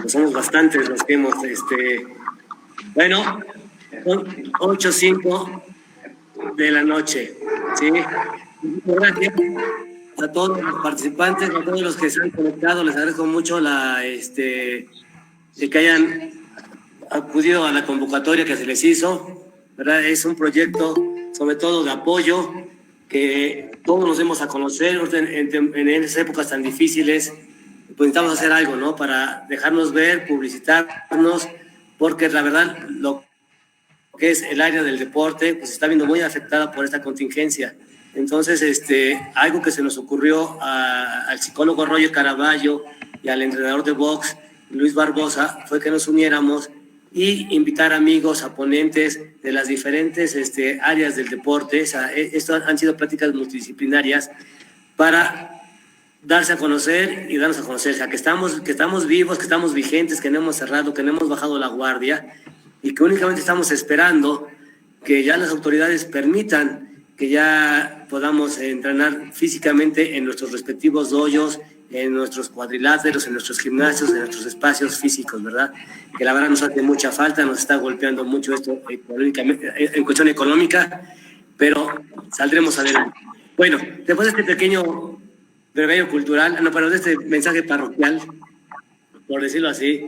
pues somos bastantes los que hemos, bueno, son 8:05 de la noche, ¿sí? Muchas gracias a todos los participantes, a todos los que se han conectado, les agradezco mucho de que hayan acudido a la convocatoria que se les hizo, ¿verdad? Es un proyecto, sobre todo, de apoyo, que todos nos demos a conocer en esas épocas tan difíciles. Pues necesitamos hacer algo, ¿no? Para dejarnos ver, publicitarnos, porque la verdad, lo que es el área del deporte, pues está viendo muy afectada por esta contingencia. Entonces, algo que se nos ocurrió al psicólogo Roger Caraballo y al entrenador de box, Luis Barbosa, fue que nos uniéramos y invitar amigos a ponentes de las diferentes áreas del deporte. O sea, esto han sido prácticas multidisciplinarias para darse a conocer y darnos a conocer, o sea, que estamos vivos, que estamos vigentes, que no hemos cerrado, que no hemos bajado la guardia y que únicamente estamos esperando que ya las autoridades permitan que ya podamos entrenar físicamente en nuestros respectivos dojos, en nuestros cuadriláteros, en nuestros gimnasios, en nuestros espacios físicos, ¿verdad? Que la verdad nos hace mucha falta, nos está golpeando mucho esto en cuestión económica, pero saldremos adelante. Bueno, después de este pequeño brevario cultural, pero de este mensaje parroquial, por decirlo así,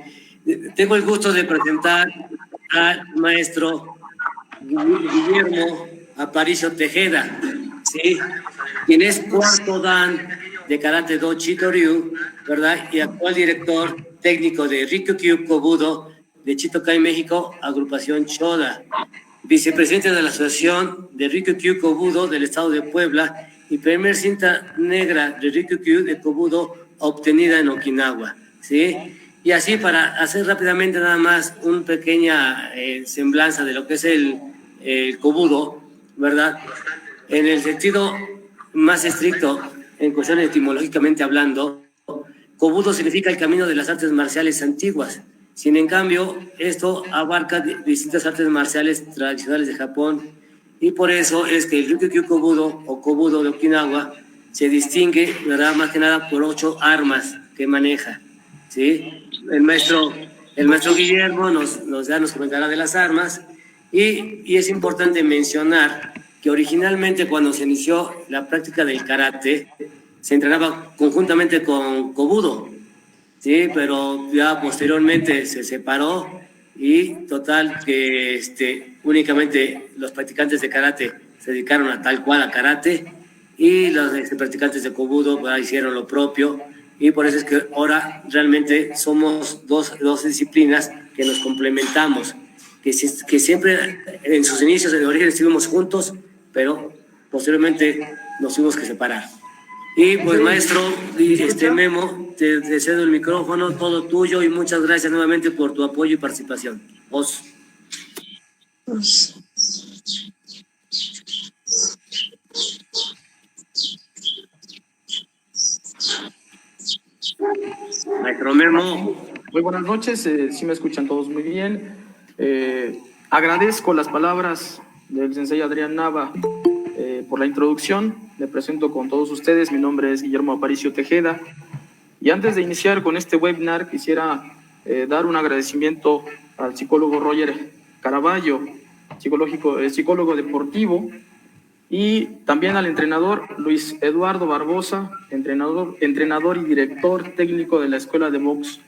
tengo el gusto de presentar al maestro Guillermo Aparicio Tejeda, ¿sí? Quien es cuarto dan de Karate Do Chito-ryu, ¿verdad? Y actual director técnico de Ryukyu Kobudo de Chitokai, México, agrupación Shoda. Vicepresidente de la Asociación de Ryukyu Kobudo del Estado de Puebla y primer cinta negra de Ryukyu de Kobudo obtenida en Okinawa, ¿sí? Y así, para hacer rápidamente nada más una pequeña semblanza de lo que es el Kobudo, ¿verdad? En el sentido más estricto, en cuestiones etimológicamente hablando, Kobudo significa el camino de las artes marciales antiguas. Sin en cambio, esto abarca distintas artes marciales tradicionales de Japón, y por eso es que el Ryukyu Kobudo o Kobudo de Okinawa se distingue, ¿verdad?, más que nada por 8 armas que maneja, ¿sí? El maestro Guillermo nos comentará de las armas, y es importante mencionar que originalmente, cuando se inició la práctica del karate, se entrenaba conjuntamente con Kobudo, sí, pero ya posteriormente se separó, y total que únicamente los practicantes de karate se dedicaron a tal cual a karate, y los practicantes de Kobudo pues, hicieron lo propio, y por eso es que ahora realmente somos dos disciplinas que nos complementamos, que siempre en sus inicios, en origen, estuvimos juntos, pero posteriormente nos tuvimos que separar. Y pues, maestro Memo, te cedo el micrófono, todo tuyo, y muchas gracias nuevamente por tu apoyo y participación. Vos. Maestro Memo. Muy buenas noches, sí me escuchan todos muy bien. Agradezco las palabras del sensei Adrián Nava por la introducción. Me presento con todos ustedes, mi nombre es Guillermo Aparicio Tejeda, y antes de iniciar con este webinar quisiera dar un agradecimiento al psicólogo Roger Caraballo, psicólogo deportivo, y también al entrenador Luis Eduardo Barbosa, entrenador y director técnico de la Escuela de Box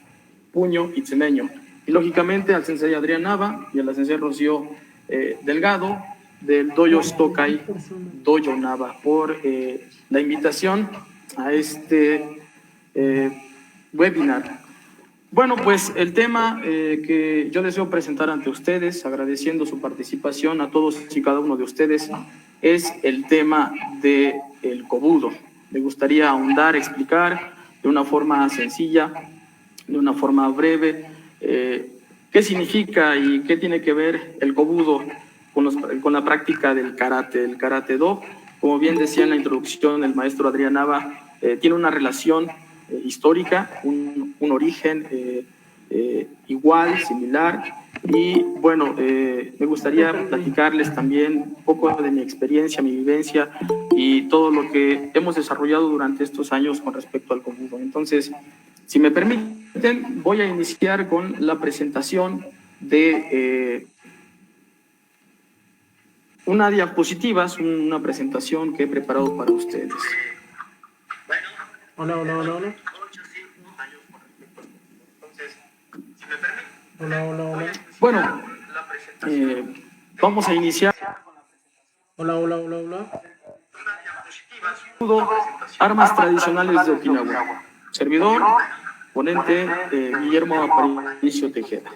Puño Itzemeño, y lógicamente al sensei Adrián Nava y a la sensei Rocío Delgado del Dojo Stokai Dojo Nava por la invitación a este webinar. Bueno, pues el tema que yo deseo presentar ante ustedes, agradeciendo su participación a todos y cada uno de ustedes, es el tema del Kobudo. Me gustaría ahondar, explicar de una forma sencilla, de una forma breve, qué significa y qué tiene que ver el Kobudo con la práctica del Karate Do. Como bien decía en la introducción el maestro Adrián Nava, tiene una relación histórica, un origen igual, similar, y bueno, me gustaría platicarles también un poco de mi experiencia, mi vivencia y todo lo que hemos desarrollado durante estos años con respecto al Kobudo. Entonces, si me permiten, voy a iniciar con la presentación de una diapositiva, una presentación que he preparado para ustedes. Hola, hola, hola, hola. Hola, hola, hola. Bueno, vamos a iniciar. Hola, hola, hola, hola. Armas tradicionales de Okinawa. Servidor, ponente Guillermo Aparicio Tejeda.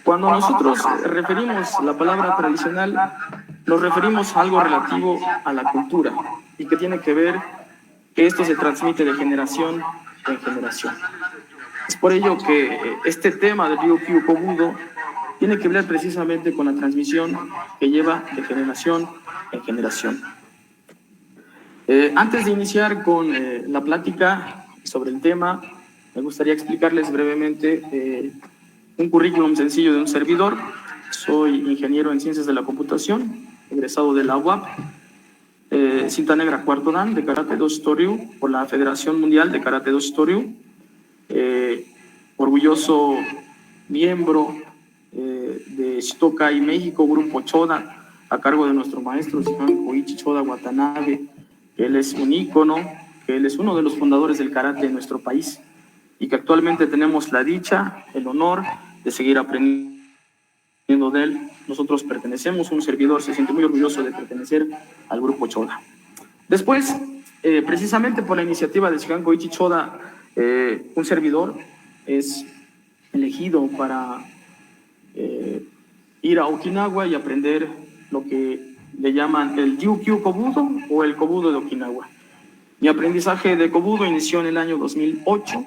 Cuando nosotros referimos la palabra tradicional, nos referimos a algo relativo a la cultura y que tiene que ver que esto se transmite de generación en generación. Es por ello que este tema del Ryukyu Kobudo tiene que ver precisamente con la transmisión que lleva de generación en generación. Antes de iniciar con la plática sobre el tema, me gustaría explicarles brevemente un currículum sencillo de un servidor. Soy ingeniero en Ciencias de la Computación, egresado de la UAP, cinta negra cuarto dan de Karate Do Shitoryu por la Federación Mundial de Karate Do Shitoryu, orgulloso miembro de Shitokai México, Grupo Choda, a cargo de nuestro maestro Shihan Koichi Choda Watanabe, que él es un ícono, que él es uno de los fundadores del karate en nuestro país y que actualmente tenemos la dicha, el honor de seguir aprendiendo de él. Nosotros pertenecemos, un servidor se siente muy orgulloso de pertenecer al Grupo Choda. Después, precisamente por la iniciativa de Shihan Koichi Choda, un servidor es elegido para ir a Okinawa y aprender lo que le llaman el Ryukyu Kobudo o el Kobudo de Okinawa. Mi aprendizaje de Kobudo inició en el año 2008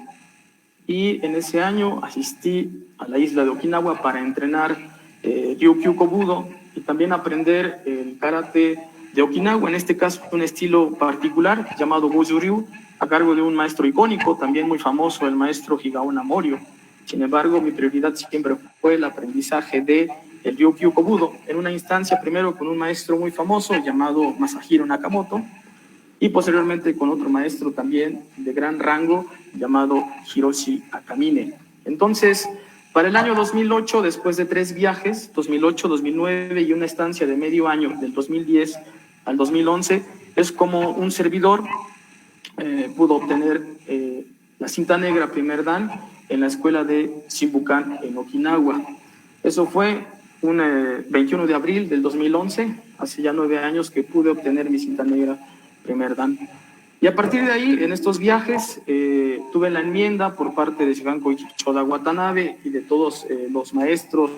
y en ese año asistí a la isla de Okinawa para entrenar Ryukyu Kobudo y también aprender el karate de Okinawa, en este caso un estilo particular llamado Goju-ryu, a cargo de un maestro icónico, también muy famoso, el maestro Higaona Morio. Sin embargo, mi prioridad siempre fue el aprendizaje de el Ryukyu Kobudo, en una instancia primero con un maestro muy famoso llamado Masahiro Nakamoto y posteriormente con otro maestro también de gran rango llamado Hiroshi Akamine. Entonces, para el año 2008, después de 3 viajes, 2008, 2009 y una estancia de medio año, del 2010 al 2011, es como un servidor pudo obtener la cinta negra primer dan en la escuela de Shibukan en Okinawa. Eso fue un 21 de abril del 2011, hace ya 9 años que pude obtener mi cinta negra primer dan. Y a partir de ahí, en estos viajes, tuve la enmienda por parte de Shihan Koichi Choda Watanabe y de todos los maestros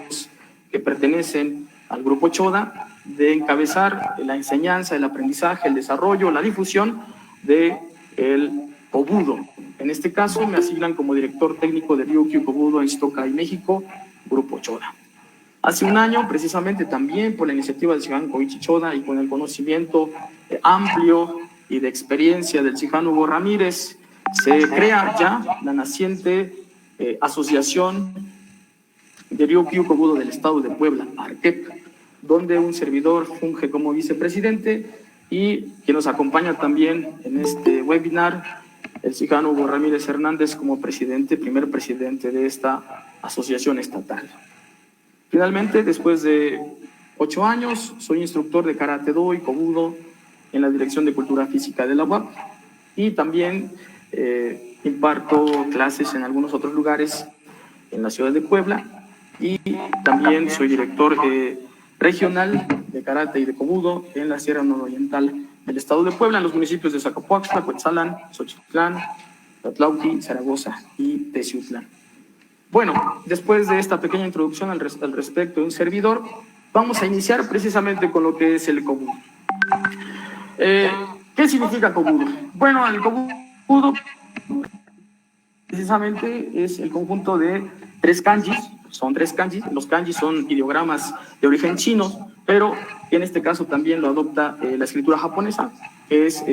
que pertenecen al Grupo Choda de encabezar la enseñanza, el aprendizaje, el desarrollo, la difusión de el Kobudo. En este caso me asignan como director técnico de Ryukyu Kobudo en Shitokai, México, Grupo Choda. Hace un año, precisamente también por la iniciativa de Shihan Koichi Choda y con el conocimiento amplio y de experiencia del Shihan Hugo Ramírez, se crea ya la naciente Asociación de Ryukyu Kobudo del Estado de Puebla, ARKEP, donde un servidor funge como vicepresidente y quien nos acompaña también en este webinar, el Shihan Hugo Ramírez Hernández como presidente, primer presidente de esta asociación estatal. Finalmente, después de 8 años, soy instructor de Karate Do y Kobudo en la Dirección de Cultura Física de la UAP y también imparto clases en algunos otros lugares en la ciudad de Puebla y también soy director regional de Karate y de Kobudo en la Sierra Nororiental del estado de Puebla, en los municipios de Zacapuaxtla, Cuetzalan, Xochitlán, Tlatlauqui, Zaragoza y Teciutlán. Bueno, después de esta pequeña introducción al respecto de un servidor, vamos a iniciar precisamente con lo que es el Kobudo. ¿Qué significa Kobudo? Bueno, el Kobudo precisamente es el conjunto de 3 kanjis, son 3 kanjis, los kanjis son ideogramas de origen chino, pero en este caso también lo adopta la escritura japonesa, que es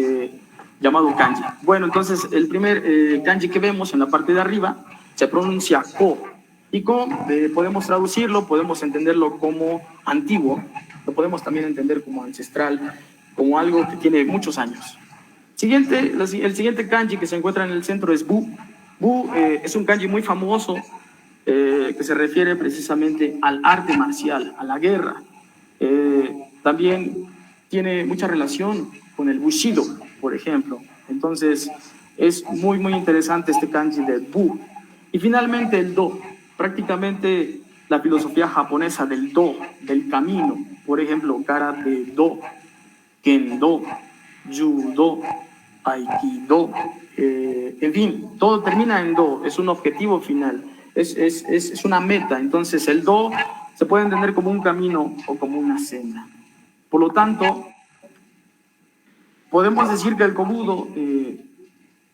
llamado kanji. Bueno, entonces el primer kanji que vemos en la parte de arriba se pronuncia ko, y ko podemos traducirlo, podemos entenderlo como antiguo, lo podemos también entender como ancestral, como algo que tiene muchos años. El siguiente kanji que se encuentra en el centro es bu. Bu es un kanji muy famoso que se refiere precisamente al arte marcial, a la guerra. También tiene mucha relación con el Bushido, por ejemplo. Entonces, es muy, muy interesante este kanji de Bu. Y finalmente el Do, prácticamente la filosofía japonesa del Do, del camino. Por ejemplo, Karate Do, Kendo, Judo, Aikido, en fin, todo termina en Do, es un objetivo final, es una meta. Entonces el Do se puede entender como un camino o como una senda. Por lo tanto, podemos decir que el Kobudo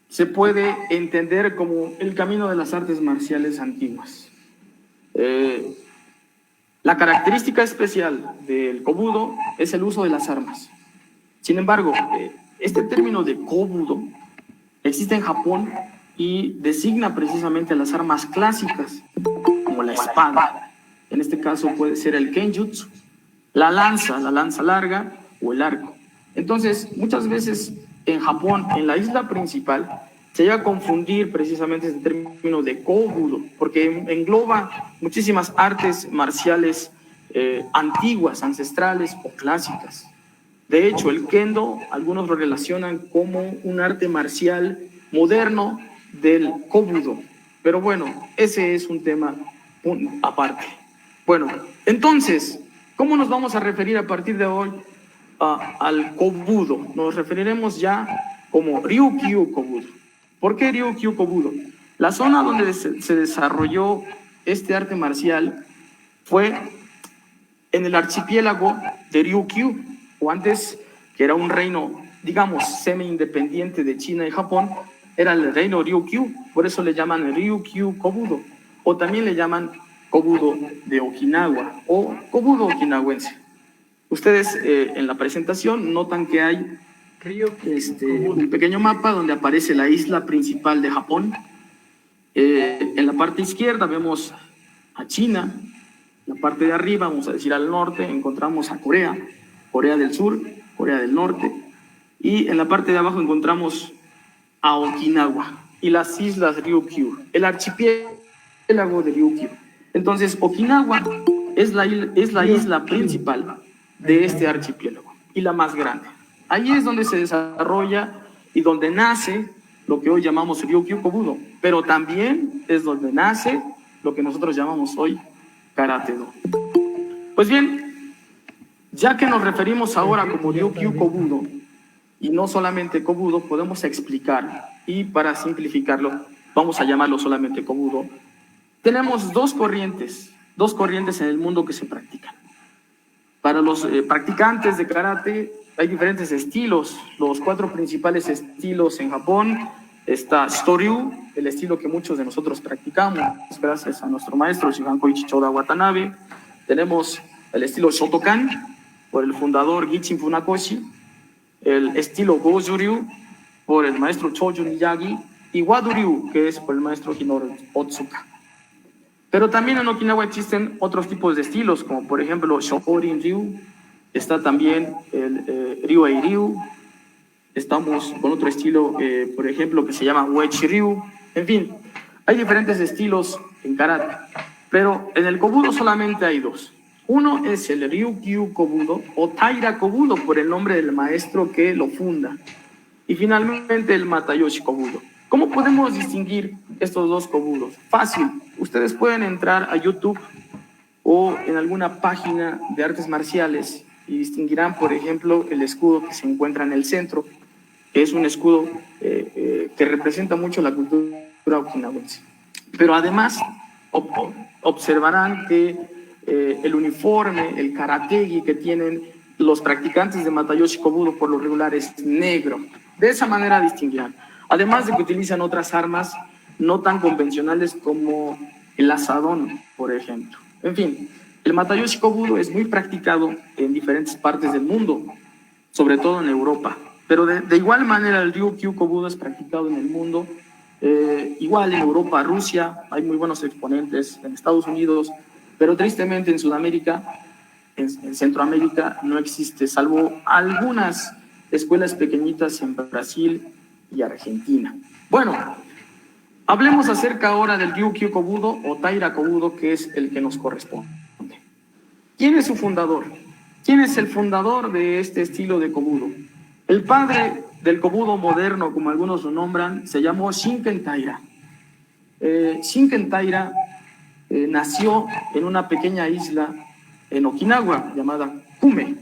se puede entender como el camino de las artes marciales antiguas. La característica especial del Kobudo es el uso de las armas. Sin embargo, este término de Kobudo existe en Japón y designa precisamente las armas clásicas, como la espada. En este caso puede ser el kenjutsu, la lanza larga o el arco. Entonces, muchas veces en Japón, en la isla principal, se llega a confundir precisamente este término de Kobudo, porque engloba muchísimas artes marciales antiguas, ancestrales o clásicas. De hecho, el kendo, algunos lo relacionan como un arte marcial moderno del Kobudo. Pero bueno, ese es un tema aparte. Bueno, entonces, ¿cómo nos vamos a referir a partir de hoy al Kobudo? Nos referiremos ya como Ryukyu Kobudo. ¿Por qué Ryukyu Kobudo? La zona donde se desarrolló este arte marcial fue en el archipiélago de Ryukyu, o antes, que era un reino, digamos, semi-independiente de China y Japón, era el reino Ryukyu, por eso le llaman Ryukyu Kobudo, o también le llaman Kobudo de Okinawa, o Kobudo okinawense. Ustedes en la presentación notan que hay un pequeño mapa donde aparece la isla principal de Japón. En la parte izquierda vemos a China, en la parte de arriba, vamos a decir al norte, encontramos a Corea, Corea del Sur, Corea del Norte, y en la parte de abajo encontramos a Okinawa y las islas Ryukyu, el archipiélago de Ryukyu. Entonces, Okinawa es la isla principal de este archipiélago y la más grande. Ahí es donde se desarrolla y donde nace lo que hoy llamamos Ryukyu Kobudo, pero también es donde nace lo que nosotros llamamos hoy Karate Do. Pues bien, ya que nos referimos ahora como Ryukyu Kobudo, y no solamente Kobudo, podemos explicar, y para simplificarlo, vamos a llamarlo solamente Kobudo. Tenemos dos corrientes en el mundo que se practican. Para los practicantes de karate hay diferentes estilos. Los 4 principales estilos en Japón está Shitoryu, el estilo que muchos de nosotros practicamos, gracias a nuestro maestro Shihan Koichi Choda Watanabe. Tenemos el estilo Shotokan, por el fundador Gichin Funakoshi, el estilo Goju-ryu, por el maestro Choju Miyagi, y Wado-ryu, que es por el maestro Hinoru Otsuka. Pero también en Okinawa existen otros tipos de estilos, como por ejemplo Shorin-ryu, está también el Ryuei-ryu, estamos con otro estilo, por ejemplo, que se llama Uechi-ryu. En fin, hay diferentes estilos en karate, pero en el Kobudo solamente hay 2. Uno es el Ryukyu Kobudo o Taira Kobudo, por el nombre del maestro que lo funda, y finalmente el Matayoshi Kobudo. ¿Cómo podemos distinguir estos 2 Kobudos? Fácil, ustedes pueden entrar a YouTube o en alguna página de artes marciales y distinguirán, por ejemplo, el escudo que se encuentra en el centro, que es un escudo que representa mucho la cultura okinawense. Pero además observarán que el uniforme, el karategi que tienen los practicantes de Matayoshi Kobudo por lo regular es negro. De esa manera distinguirán. Además de que utilizan otras armas no tan convencionales como el asadón, por ejemplo. En fin, el Matayoshi Kobudo es muy practicado en diferentes partes del mundo, sobre todo en Europa. Pero de igual manera el Ryukyu Kobudo es practicado en el mundo, igual en Europa, Rusia, hay muy buenos exponentes, en Estados Unidos, pero tristemente en Sudamérica, en Centroamérica no existe, salvo algunas escuelas pequeñitas en Brasil y Argentina. Bueno, Hablemos acerca ahora del Ryukyu Kobudo o Taira Kobudo, que es el que nos corresponde. ¿Quién es su fundador? ¿Quién es el fundador de este estilo de Kobudo? El padre del Kobudo moderno, como algunos lo nombran, se llamó Shinken Taira. Shinken Taira nació en una pequeña isla en Okinawa llamada Kume,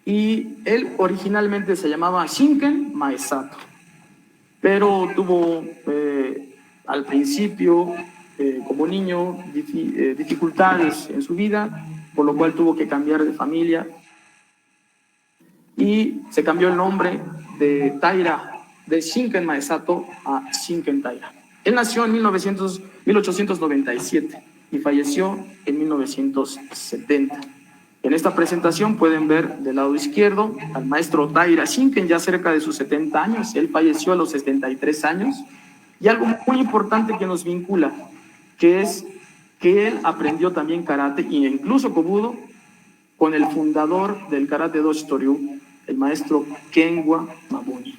y él originalmente se llamaba Shinken Maesato, pero tuvo al principio, como niño, dificultades en su vida, por lo cual tuvo que cambiar de familia y se cambió el nombre de Taira, de Shinken Maesato a Shinken Taira. Él nació en 1897 y falleció en 1970. En esta presentación pueden ver del lado izquierdo al maestro Taira Shinken, ya cerca de sus 70 años. Él falleció a los 73 años. Y algo muy importante que nos vincula, que es que él aprendió también karate e incluso Kobudo con el fundador del Karate Do Shitoryu, el maestro Kenwa Mabuni.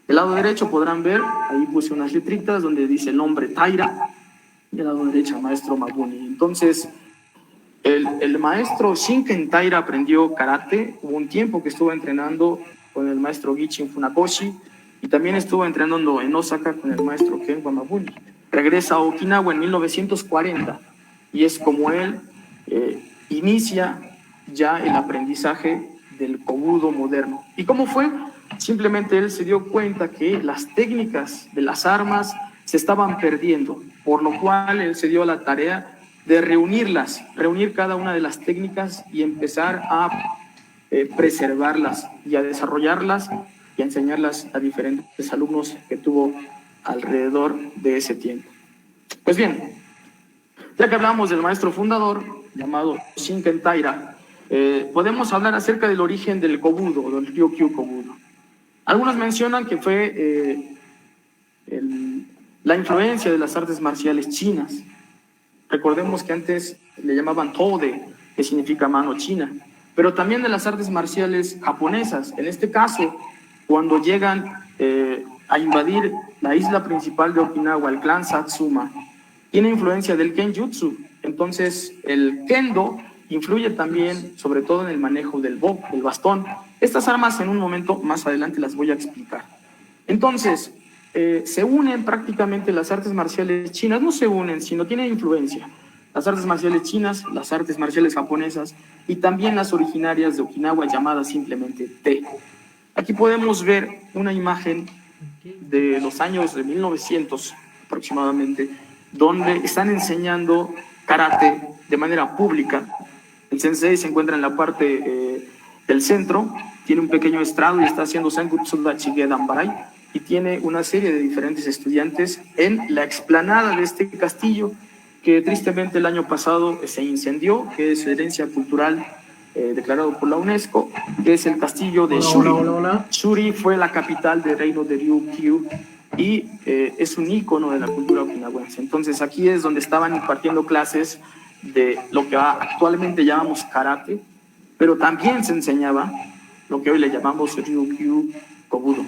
Del lado derecho podrán ver, ahí puse unas letritas donde dice el nombre Taira, y del lado derecho maestro Mabuni. Entonces, el maestro Shinken Taira aprendió karate, hubo un tiempo que estuvo entrenando con el maestro Gichin Funakoshi, y también estuvo entrenando en Osaka con el maestro Kenwa Mabuni. Regresa a Okinawa en 1940 y es como él inicia ya el aprendizaje del Kobudo moderno. ¿Y cómo fue? Simplemente él se dio cuenta que las técnicas de las armas se estaban perdiendo, por lo cual él se dio la tarea de reunir cada una de las técnicas y empezar a preservarlas y a desarrollarlas y a enseñarlas a diferentes alumnos que tuvo alrededor de ese tiempo. Pues bien, ya que hablamos del maestro fundador, llamado Shinken Taira, podemos hablar acerca del origen del Kobudo, del Ryukyu Kobudo. Algunos mencionan que fue la influencia de las artes marciales chinas. Recordemos que antes le llamaban Tode, que significa mano china, pero también de las artes marciales japonesas. En este caso, cuando llegan a invadir la isla principal de Okinawa, el clan Satsuma, tiene influencia del Kenjutsu. Entonces, el Kendo influye también, sobre todo en el manejo del bo, del bastón. Estas armas en un momento más adelante las voy a explicar. Entonces, se unen prácticamente las artes marciales chinas, no se unen, sino tienen influencia. Las artes marciales chinas, las artes marciales japonesas y también las originarias de Okinawa llamadas simplemente Te. Aquí podemos ver una imagen de los años de 1900 aproximadamente, donde están enseñando karate de manera pública. El sensei se encuentra en la parte del centro, tiene un pequeño estrado y está haciendo Senkutsu Dachige Danbarai, y tiene una serie de diferentes estudiantes en la explanada de este castillo que tristemente el año pasado se incendió, que es herencia cultural declarado por la UNESCO, que es el castillo de Shuri. Shuri fue la capital del reino de Ryukyu y es un ícono de la cultura okinawense. Entonces aquí es donde estaban impartiendo clases de lo que actualmente llamamos karate, pero también se enseñaba lo que hoy le llamamos Ryukyu Kobudo.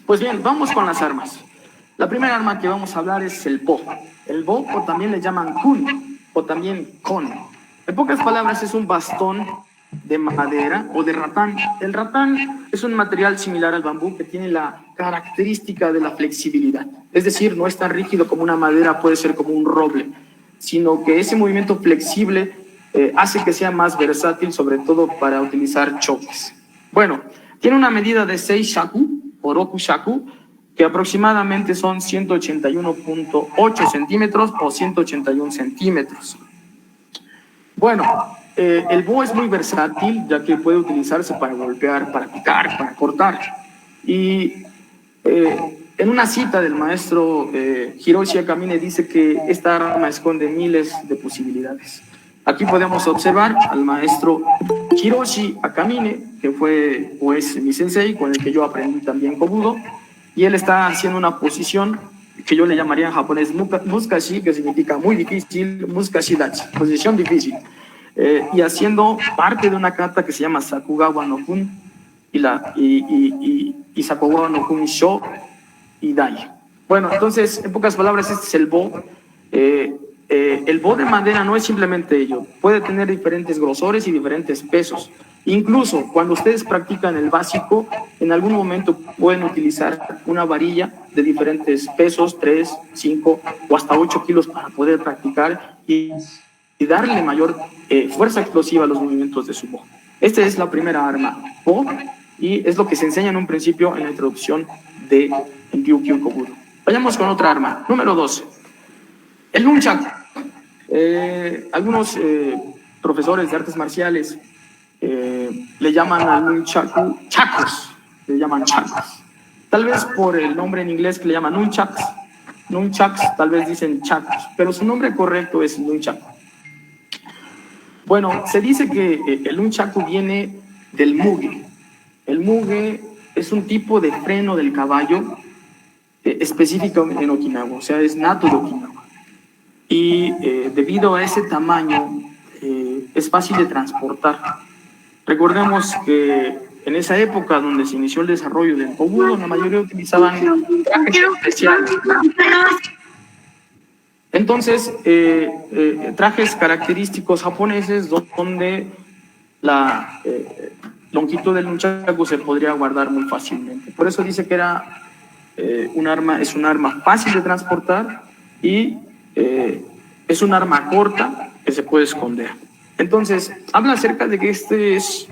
Pues bien, vamos con las armas. La primera arma que vamos a hablar es el bo. El bo, o también le llaman kun, o también kon. En pocas palabras, es un bastón de madera o de ratán. El ratán es un material similar al bambú que tiene la característica de la flexibilidad. Es decir, no es tan rígido como una madera, puede ser como un roble, sino que ese movimiento flexible hace que sea más versátil, sobre todo para utilizar choques. Bueno, tiene una medida de 6 shaku, o roku shaku, que aproximadamente son 181.8 centímetros o 181 centímetros. Bueno, el bo es muy versátil, ya que puede utilizarse para golpear, para picar, para cortar. Y en una cita del maestro Hiroshi Akamine dice que esta arma esconde miles de posibilidades. Aquí podemos observar al maestro Hiroshi Akamine, que fue pues mi sensei, con el que yo aprendí también Kobudo, y él está haciendo una posición que yo le llamaría en japonés muskashi, que significa muy difícil, muskashi dachi, posición difícil, y haciendo parte de una kata que se llama Sakugawa no Kun y Sakugawa no Kun Sho y Dai. Bueno, entonces, en pocas palabras, este es el bo. El bo de madera no es simplemente ello, puede tener diferentes grosores y diferentes pesos. Incluso cuando ustedes practican el básico, en algún momento pueden utilizar una varilla de diferentes pesos, 3, 5 o hasta 8 kilos para poder practicar y darle mayor fuerza explosiva a los movimientos de su bo. Esta es la primera arma, bo, y es lo que se enseña en un principio en la introducción de Ryukyu Kobudo. Vayamos con otra arma, número 2, el nunchaku. Algunos profesores de artes marciales le llaman al nunchaku chacos, le llaman chacos. Tal vez por el nombre en inglés que le llaman nunchucks, tal vez dicen chacos, pero su nombre correcto es nunchaku. Bueno, se dice que el nunchaku viene del muge. El muge es un tipo de freno del caballo específico en Okinawa, o sea, es nato de Okinawa. Y debido a ese tamaño es fácil de transportar. Recordemos que en esa época donde se inició el desarrollo del kobudo, la mayoría utilizaban trajes especiales. Entonces, trajes característicos japoneses donde la longitud del nunchaku se podría guardar muy fácilmente. Por eso dice que era un arma fácil de transportar y es un arma corta que se puede esconder. Entonces, habla acerca de que este es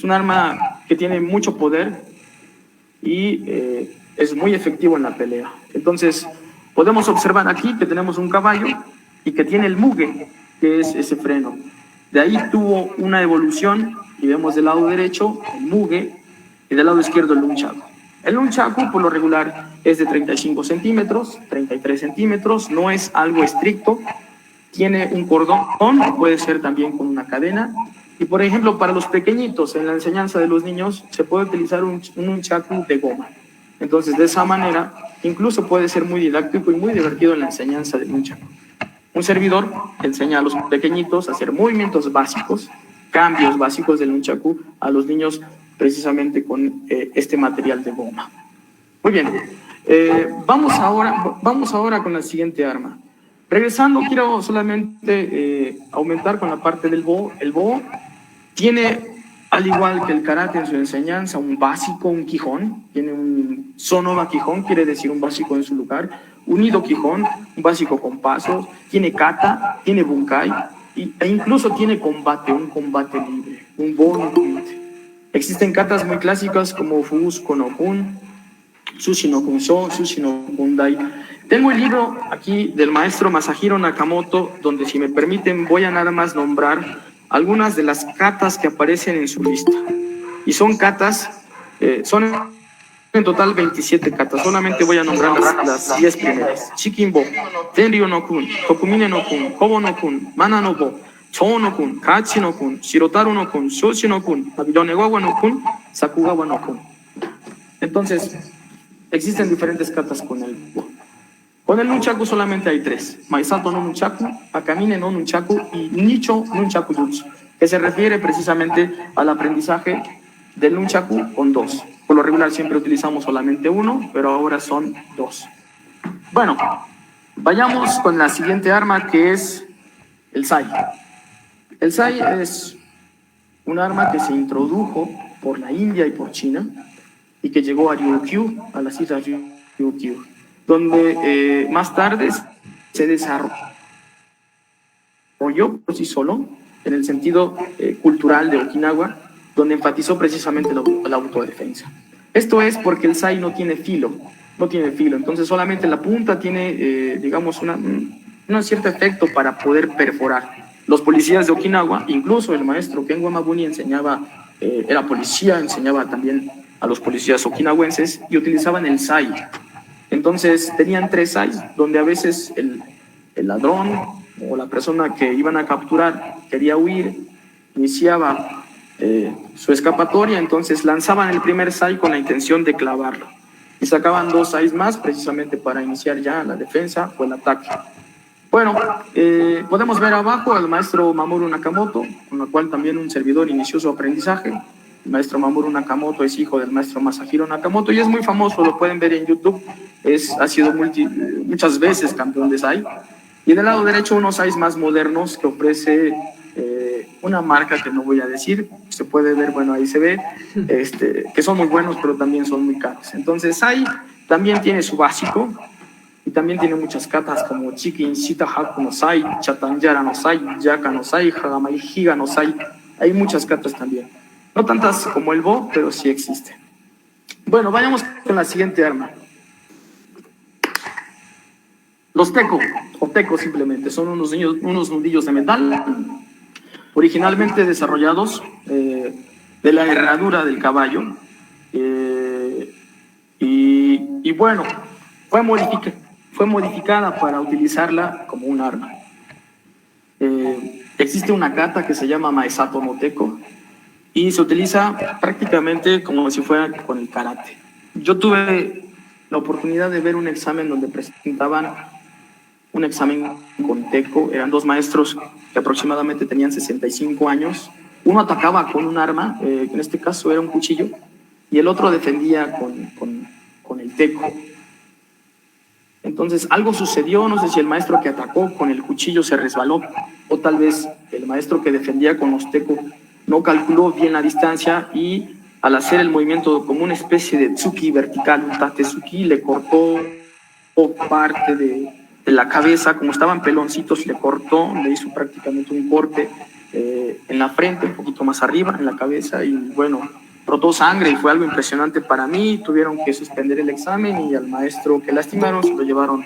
un arma que tiene mucho poder y es muy efectivo en la pelea. Entonces, podemos observar aquí que tenemos un caballo y que tiene el muge, que es ese freno. De ahí tuvo una evolución y vemos del lado derecho el muge y del lado izquierdo el nunchaku. El nunchaku, por lo regular, es de 35 centímetros, 33 centímetros, no es algo estricto, tiene un cordón, puede ser también con una cadena, y por ejemplo, para los pequeñitos, en la enseñanza de los niños, se puede utilizar un nunchaku de goma. Entonces, de esa manera, incluso puede ser muy didáctico y muy divertido en la enseñanza del nunchaku. Un servidor enseña a los pequeñitos a hacer movimientos básicos, cambios básicos del nunchaku a los niños precisamente con este material de goma. Muy bien, vamos ahora con la siguiente arma. Regresando, quiero solamente aumentar con la parte del bo. El bo tiene, al igual que el karate en su enseñanza, un básico, un quijón. Tiene un sonoba quijón, quiere decir un básico en su lugar. Un ido quijón, un básico con pasos. Tiene kata, tiene bunkai e incluso tiene combate, un combate libre, un bo no kumite. Existen katas muy clásicas como Fugusuko no Kun, Sushi no Kunsho, Sushi no Kundai. Tengo el libro aquí del maestro Masahiro Nakamoto, donde, si me permiten, voy a nada más nombrar algunas de las katas que aparecen en su lista. Y son katas, son en total 27 katas. Solamente voy a nombrar las 10 primeras. Shikinbo, Tenryu no Kun, Tokumine no Kun, Kobo no Kun, Mana no Bo, Chou no Kun, Kachi no Kun, Shirotaru no Kun, Shoshi no Kun, Babilonegawa no Kun, Sakugawa no Kun. Entonces, existen diferentes katas con el bo. Con el nunchaku solamente hay 3. Maisato no nunchaku, Akamine no nunchaku y Nicho nunchaku jutsu, que se refiere precisamente al aprendizaje del nunchaku con 2. Por lo regular siempre utilizamos solamente 1, pero ahora son 2. Bueno, vayamos con la siguiente arma, que es el sai. El sai es un arma que se introdujo por la India y por China y que llegó a Ryukyu, a las islas Ryukyu, donde más tarde se desarrolló por sí solo en el sentido cultural de Okinawa, donde enfatizó precisamente la autodefensa. Esto es porque el sai no tiene filo, entonces solamente la punta tiene, digamos, un cierto efecto para poder perforar. Los policías de Okinawa, incluso el maestro Ken Wamabuni era policía, enseñaba también a los policías okinawenses y utilizaban el sai. Entonces tenían 3 sais, donde a veces el ladrón o la persona que iban a capturar quería huir, iniciaba su escapatoria, entonces lanzaban el primer sai con la intención de clavarlo y sacaban 2 sais más precisamente para iniciar ya la defensa o el ataque. Bueno, podemos ver abajo al maestro Mamoru Nakamoto, con la cual también un servidor inició su aprendizaje. El maestro Mamoru Nakamoto es hijo del maestro Masahiro Nakamoto y es muy famoso, lo pueden ver en YouTube. Ha sido muchas veces campeón de SAI. Y del lado derecho unos SAIs más modernos que ofrece una marca que no voy a decir, se puede ver, bueno, ahí se ve, que son muy buenos, pero también son muy caros. Entonces SAI también tiene su básico y también tiene muchas katas como Chikin, Shita Haku no Sai, Chatanyara no Sai, Yaka no Sai, Hagamai Higa no Sai. Hay muchas katas también. No tantas como el Bo, pero sí existen. Bueno, vayamos con la siguiente arma. Los teco, o teco simplemente, son unos nudillos de metal, originalmente desarrollados de la herradura del caballo. Y bueno, fue modificada para utilizarla como un arma. Existe una kata que se llama Maesato no Teco y se utiliza prácticamente como si fuera con el karate. Yo tuve la oportunidad de ver un examen donde presentaban un examen con Teco. Eran dos maestros que aproximadamente tenían 65 años. Uno atacaba con un arma, que en este caso era un cuchillo, y el otro defendía con el Teco. Entonces algo sucedió, no sé si el maestro que atacó con el cuchillo se resbaló, o tal vez el maestro que defendía con los Teco no calculó bien la distancia y al hacer el movimiento como una especie de tsuki vertical, un tatezuki, le cortó parte de la cabeza, como estaban peloncitos, le cortó, le hizo prácticamente un corte en la frente, un poquito más arriba, en la cabeza, y bueno, brotó sangre y fue algo impresionante para mí. Tuvieron que suspender el examen y al maestro que lastimaron se lo llevaron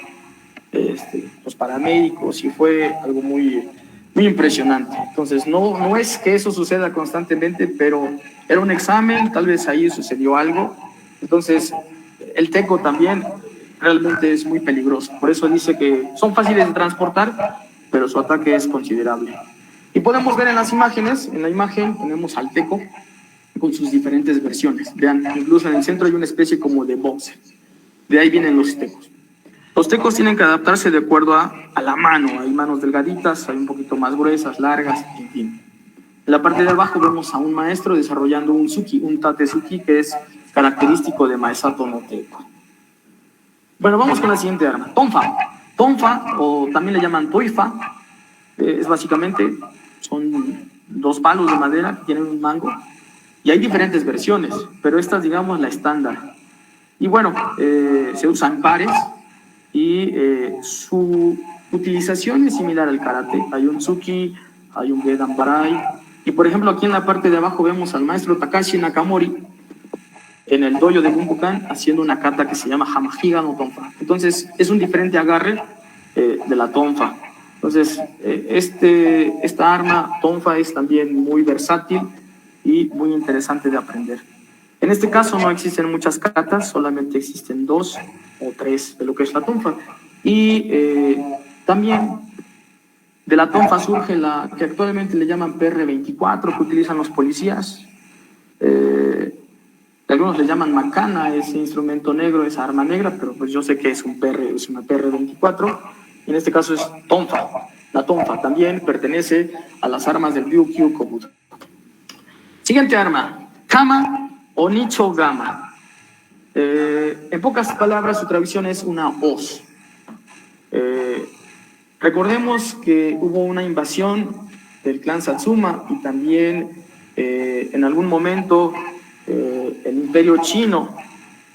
los paramédicos y fue algo muy, muy impresionante. Entonces no es que eso suceda constantemente, pero era un examen, tal vez ahí sucedió algo. Entonces el teco también realmente es muy peligroso, por eso dice que son fáciles de transportar, pero su ataque es considerable. Y podemos ver en las imágenes, en la imagen tenemos al teco con sus diferentes versiones. Vean, incluso en el centro hay una especie como de boxer. De ahí vienen los tecos. Los tecos tienen que adaptarse de acuerdo a la mano. Hay manos delgaditas, hay un poquito más gruesas, largas, en fin. En la parte de abajo vemos a un maestro desarrollando un tsuki, un tatezuki, que es característico de Maesato no Teco. Bueno, vamos con la siguiente arma, tonfa. Tonfa, o también le llaman toifa, es básicamente, son dos palos de madera que tienen un mango. Y hay diferentes versiones, pero esta es, digamos, la estándar. Y bueno, se usan pares y su utilización es similar al karate. Hay un tsuki, hay un gedan barai. Y por ejemplo, aquí en la parte de abajo vemos al maestro Takashi Nakamori en el dojo de Bunbukan haciendo una kata que se llama Hamahiga no Tonfa. Entonces, es un diferente agarre de la tonfa. Entonces, esta arma tonfa es también muy versátil y muy interesante de aprender. En este caso no existen muchas katas, solamente existen 2 o 3 de lo que es la tonfa. Y también de la tonfa surge la que actualmente le llaman PR-24, que utilizan los policías. Algunos le llaman macana, ese instrumento negro, esa arma negra, pero pues yo sé que es una PR-24. En este caso es tonfa. La tonfa también pertenece a las armas del Ryukyu Kobudo. Siguiente arma, kama o nicho gama. En pocas palabras, su traducción es una hoz. Recordemos que hubo una invasión del clan Satsuma y también en algún momento el imperio chino,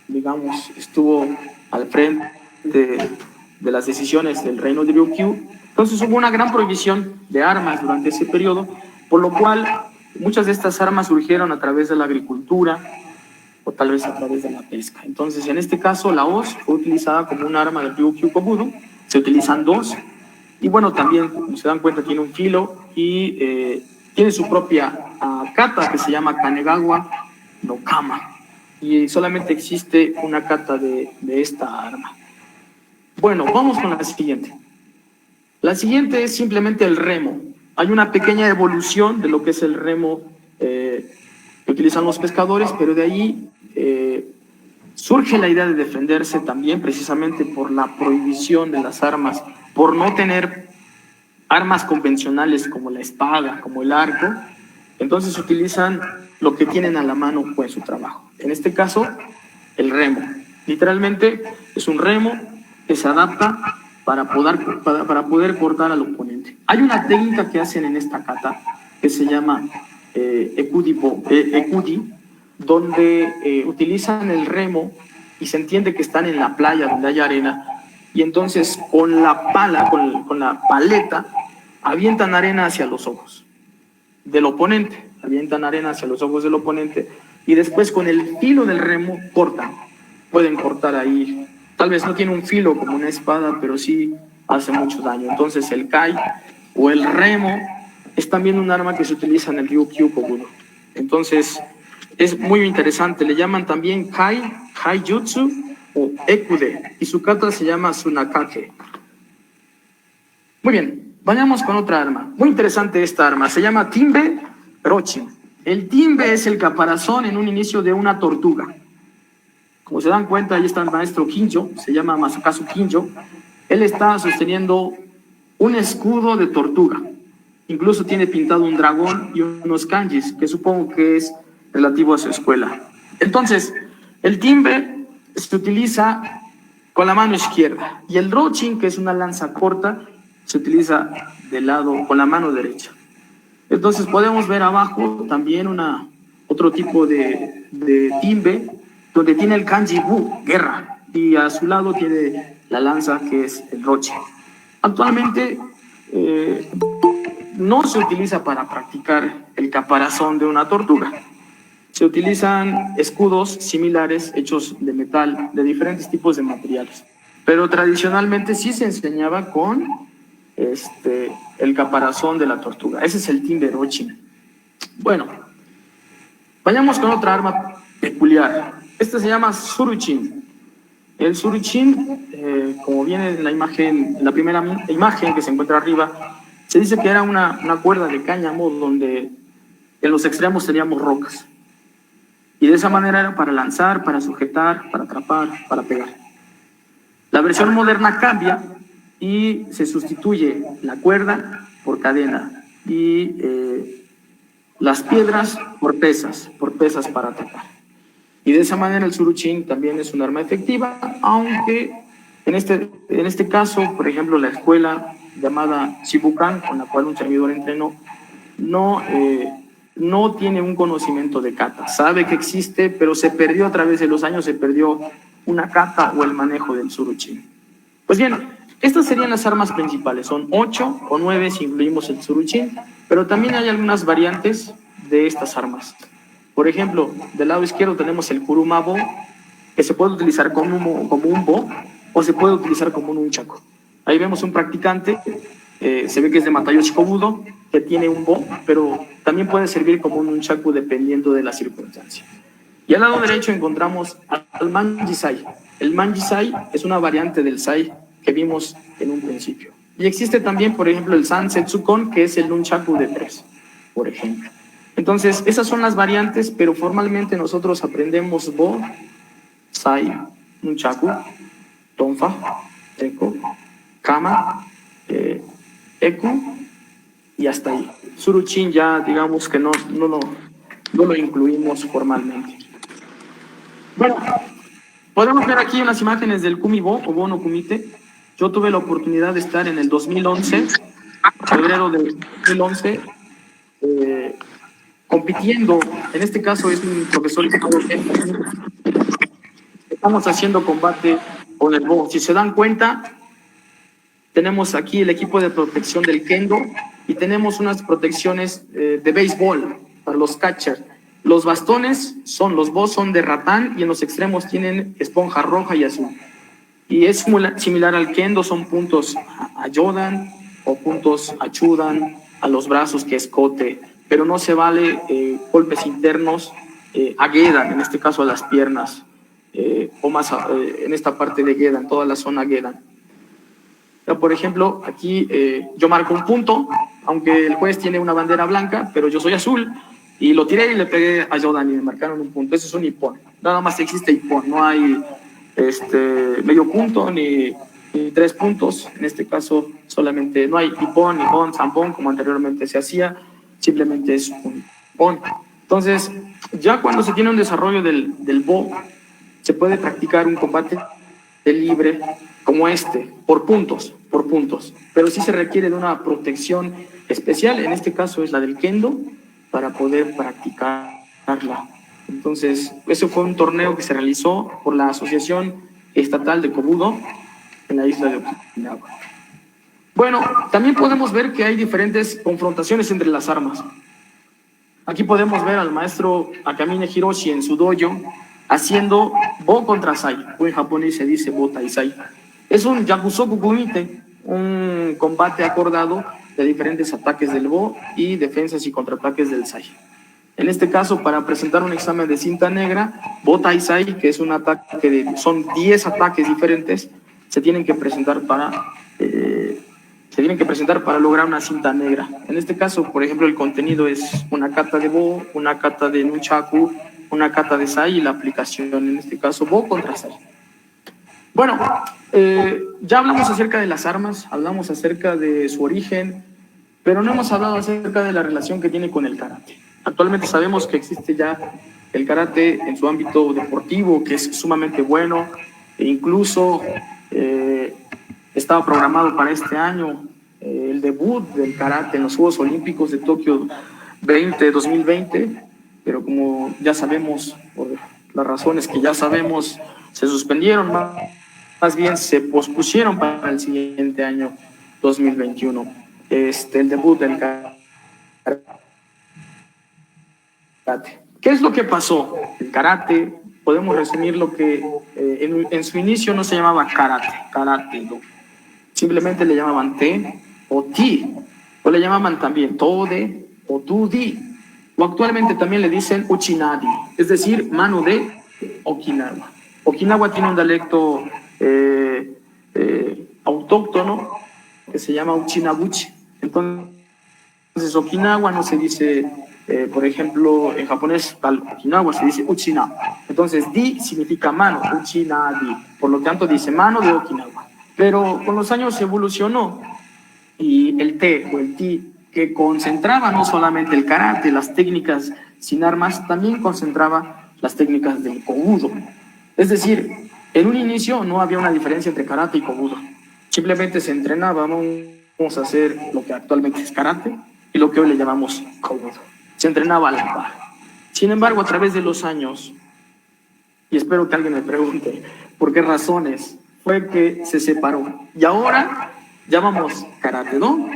digamos, estuvo al frente de las decisiones del reino de Ryukyu. Entonces hubo una gran prohibición de armas durante ese periodo, por lo cual muchas de estas armas surgieron a través de la agricultura o tal vez a través de la pesca. Entonces, en este caso, la hoz fue utilizada como un arma del Ryukyu Kobudo. Se utilizan 2. Y bueno, también, como se dan cuenta, tiene un filo y tiene su propia kata que se llama Kanegawa no Kama. Y solamente existe una kata de esta arma. Bueno, vamos con la siguiente. La siguiente es simplemente el remo. Hay una pequeña evolución de lo que es el remo que utilizan los pescadores, pero de ahí surge la idea de defenderse también precisamente por la prohibición de las armas, por no tener armas convencionales como la espada, como el arco. Entonces utilizan lo que tienen a la mano o en su trabajo. En este caso, el remo. Literalmente es un remo que se adapta para poder cortar al oponente. Hay una técnica que hacen en esta kata que se llama ekudi, donde utilizan el remo y se entiende que están en la playa donde hay arena, y entonces con la pala, con la paleta, avientan arena hacia los ojos del oponente, y después con el filo del remo cortan. Pueden cortar ahí, tal vez no tiene un filo como una espada, pero sí hace mucho daño. Entonces el kai o el remo es también un arma que se utiliza en el Ryukyu Kobudo. Entonces es muy interesante, le llaman también kai, jutsu o ekude, y su kata se llama sunakake. Muy bien, vayamos con otra arma. Muy interesante esta arma, se llama timbe rochin. El timbe es el caparazón en un inicio de una tortuga. Como se dan cuenta, ahí está el maestro Kinjo, se llama Masakazu Kinjo. Él está sosteniendo un escudo de tortuga. Incluso tiene pintado un dragón y unos kanjis, que supongo que es relativo a su escuela. Entonces, el timbe se utiliza con la mano izquierda y el rochin, que es una lanza corta, se utiliza del lado con la mano derecha. Entonces podemos ver abajo también otro tipo de timbe, donde tiene el kanji bu, guerra, y a su lado tiene la lanza, que es el rochin. Actualmente no se utiliza para practicar el caparazón de una tortuga. Se utilizan escudos similares hechos de metal, de diferentes tipos de materiales. Pero tradicionalmente sí se enseñaba con el caparazón de la tortuga. Ese es el timbe rochin. Bueno, vayamos con otra arma peculiar. Este se llama suruchin. El suruchin, como viene en la imagen, en la primera imagen que se encuentra arriba, se dice que era una cuerda de cáñamo donde en los extremos teníamos rocas. Y de esa manera era para lanzar, para sujetar, para atrapar, para pegar. La versión moderna cambia y se sustituye la cuerda por cadena y las piedras por pesas para atacar. Y de esa manera el suruchin también es un arma efectiva, aunque en este caso, por ejemplo, la escuela llamada Shibukan, con la cual un servidor entrenó, no tiene un conocimiento de kata. Sabe que existe, pero se perdió a través de los años, se perdió una kata o el manejo del suruchin. Pues bien, estas serían las armas principales. Son 8 o 9 si incluimos el suruchin, pero también hay algunas variantes de estas armas. Por ejemplo, del lado izquierdo tenemos el kurumabo, que se puede utilizar como un bo o se puede utilizar como un nunchaku. Ahí vemos un practicante, se ve que es de Matayoshi Kobudo, que tiene un bo, pero también puede servir como un nunchaku dependiendo de la circunstancia. Y al lado derecho encontramos al manjisai. El manjisai es una variante del sai que vimos en un principio. Y existe también, por ejemplo, el sansetsukon, que es el nunchaku de 3, por ejemplo. Entonces, esas son las variantes, pero formalmente nosotros aprendemos bo, sai, nunchaku, tonfa, eko, kama, eku, y hasta ahí. Suruchin ya digamos que no lo incluimos formalmente. Bueno, podemos ver aquí unas imágenes del Kumibo o Bono Kumite. Yo tuve la oportunidad de estar en el 2011, febrero de 2011, compitiendo. En este caso es un profesor que estamos haciendo combate con el Bo. Si se dan cuenta, tenemos aquí el equipo de protección del kendo y tenemos unas protecciones de béisbol para los catchers. Los bastones los Bo son de ratán y en los extremos tienen esponja roja y azul. Y es similar al kendo, son puntos a yodan o puntos a chudan, a los brazos que es kote, pero no se vale golpes internos a gedan, en este caso a las piernas, o más en esta parte de gedan, toda la zona gedan. Por ejemplo, aquí yo marco un punto, aunque el juez tiene una bandera blanca, pero yo soy azul, y lo tiré y le pegué a Yodan y me marcaron un punto. Eso es un ippon. Nada más existe ippon, no hay medio punto ni 3 puntos. En este caso solamente no hay ippon, ni bon, zambon, como anteriormente se hacía, simplemente es un ippon. Entonces, ya cuando se tiene un desarrollo del Bo, se puede practicar un combate libre como este, por puntos, pero sí se requiere de una protección especial, en este caso es la del kendo, para poder practicarla. Entonces, ese fue un torneo que se realizó por la Asociación Estatal de Kobudo en la isla de Okinawa. Bueno, también podemos ver que hay diferentes confrontaciones entre las armas. Aquí podemos ver al maestro Akamine Hiroshi en su dojo haciendo Bo contra Sai, o en japonés se dice Bo Taisai. Es un Yakusoku Kumite, un combate acordado de diferentes ataques del Bo y defensas y contraataques del Sai. En este caso, para presentar un examen de cinta negra, Bo Taisai, que es un ataque son 10 ataques diferentes, se tienen que presentar para lograr una cinta negra. En este caso, por ejemplo, el contenido es una kata de Bo, una kata de Nunchaku, una kata de Sai y la aplicación, en este caso, Bo contra Sai. Bueno, ya hablamos acerca de las armas, hablamos acerca de su origen, pero no hemos hablado acerca de la relación que tiene con el karate. Actualmente sabemos que existe ya el karate en su ámbito deportivo, que es sumamente bueno, e incluso estaba programado para este año el debut del karate en los Juegos Olímpicos de Tokio 2020, pero como ya sabemos, por las razones que ya sabemos, se suspendieron, más bien se pospusieron para el siguiente año 2021. El debut del karate. ¿Qué es lo que pasó? El karate, podemos resumir lo que en su inicio no se llamaba karate, ¿no? Simplemente le llamaban te o ti, o le llamaban también tode o tudi, o actualmente también le dicen uchinadi, es decir, mano de Okinawa. Okinawa tiene un dialecto autóctono que se llama uchinaguchi. Entonces Okinawa no se dice, por ejemplo, en japonés Okinawa se dice uchina. Entonces di significa mano, uchinadi, por lo tanto dice mano de Okinawa. Pero con los años evolucionó y el te o el ti, que concentraba no solamente el karate, las técnicas sin armas, también concentraba las técnicas del kobudo. Es decir, en un inicio no había una diferencia entre karate y kobudo. Simplemente se entrenaba, vamos a hacer lo que actualmente es karate y lo que hoy le llamamos kobudo. Se entrenaba a la par. Sin embargo, a través de los años, y espero que alguien me pregunte por qué razones, fue que se separó. Y ahora llamamos karate, ¿no?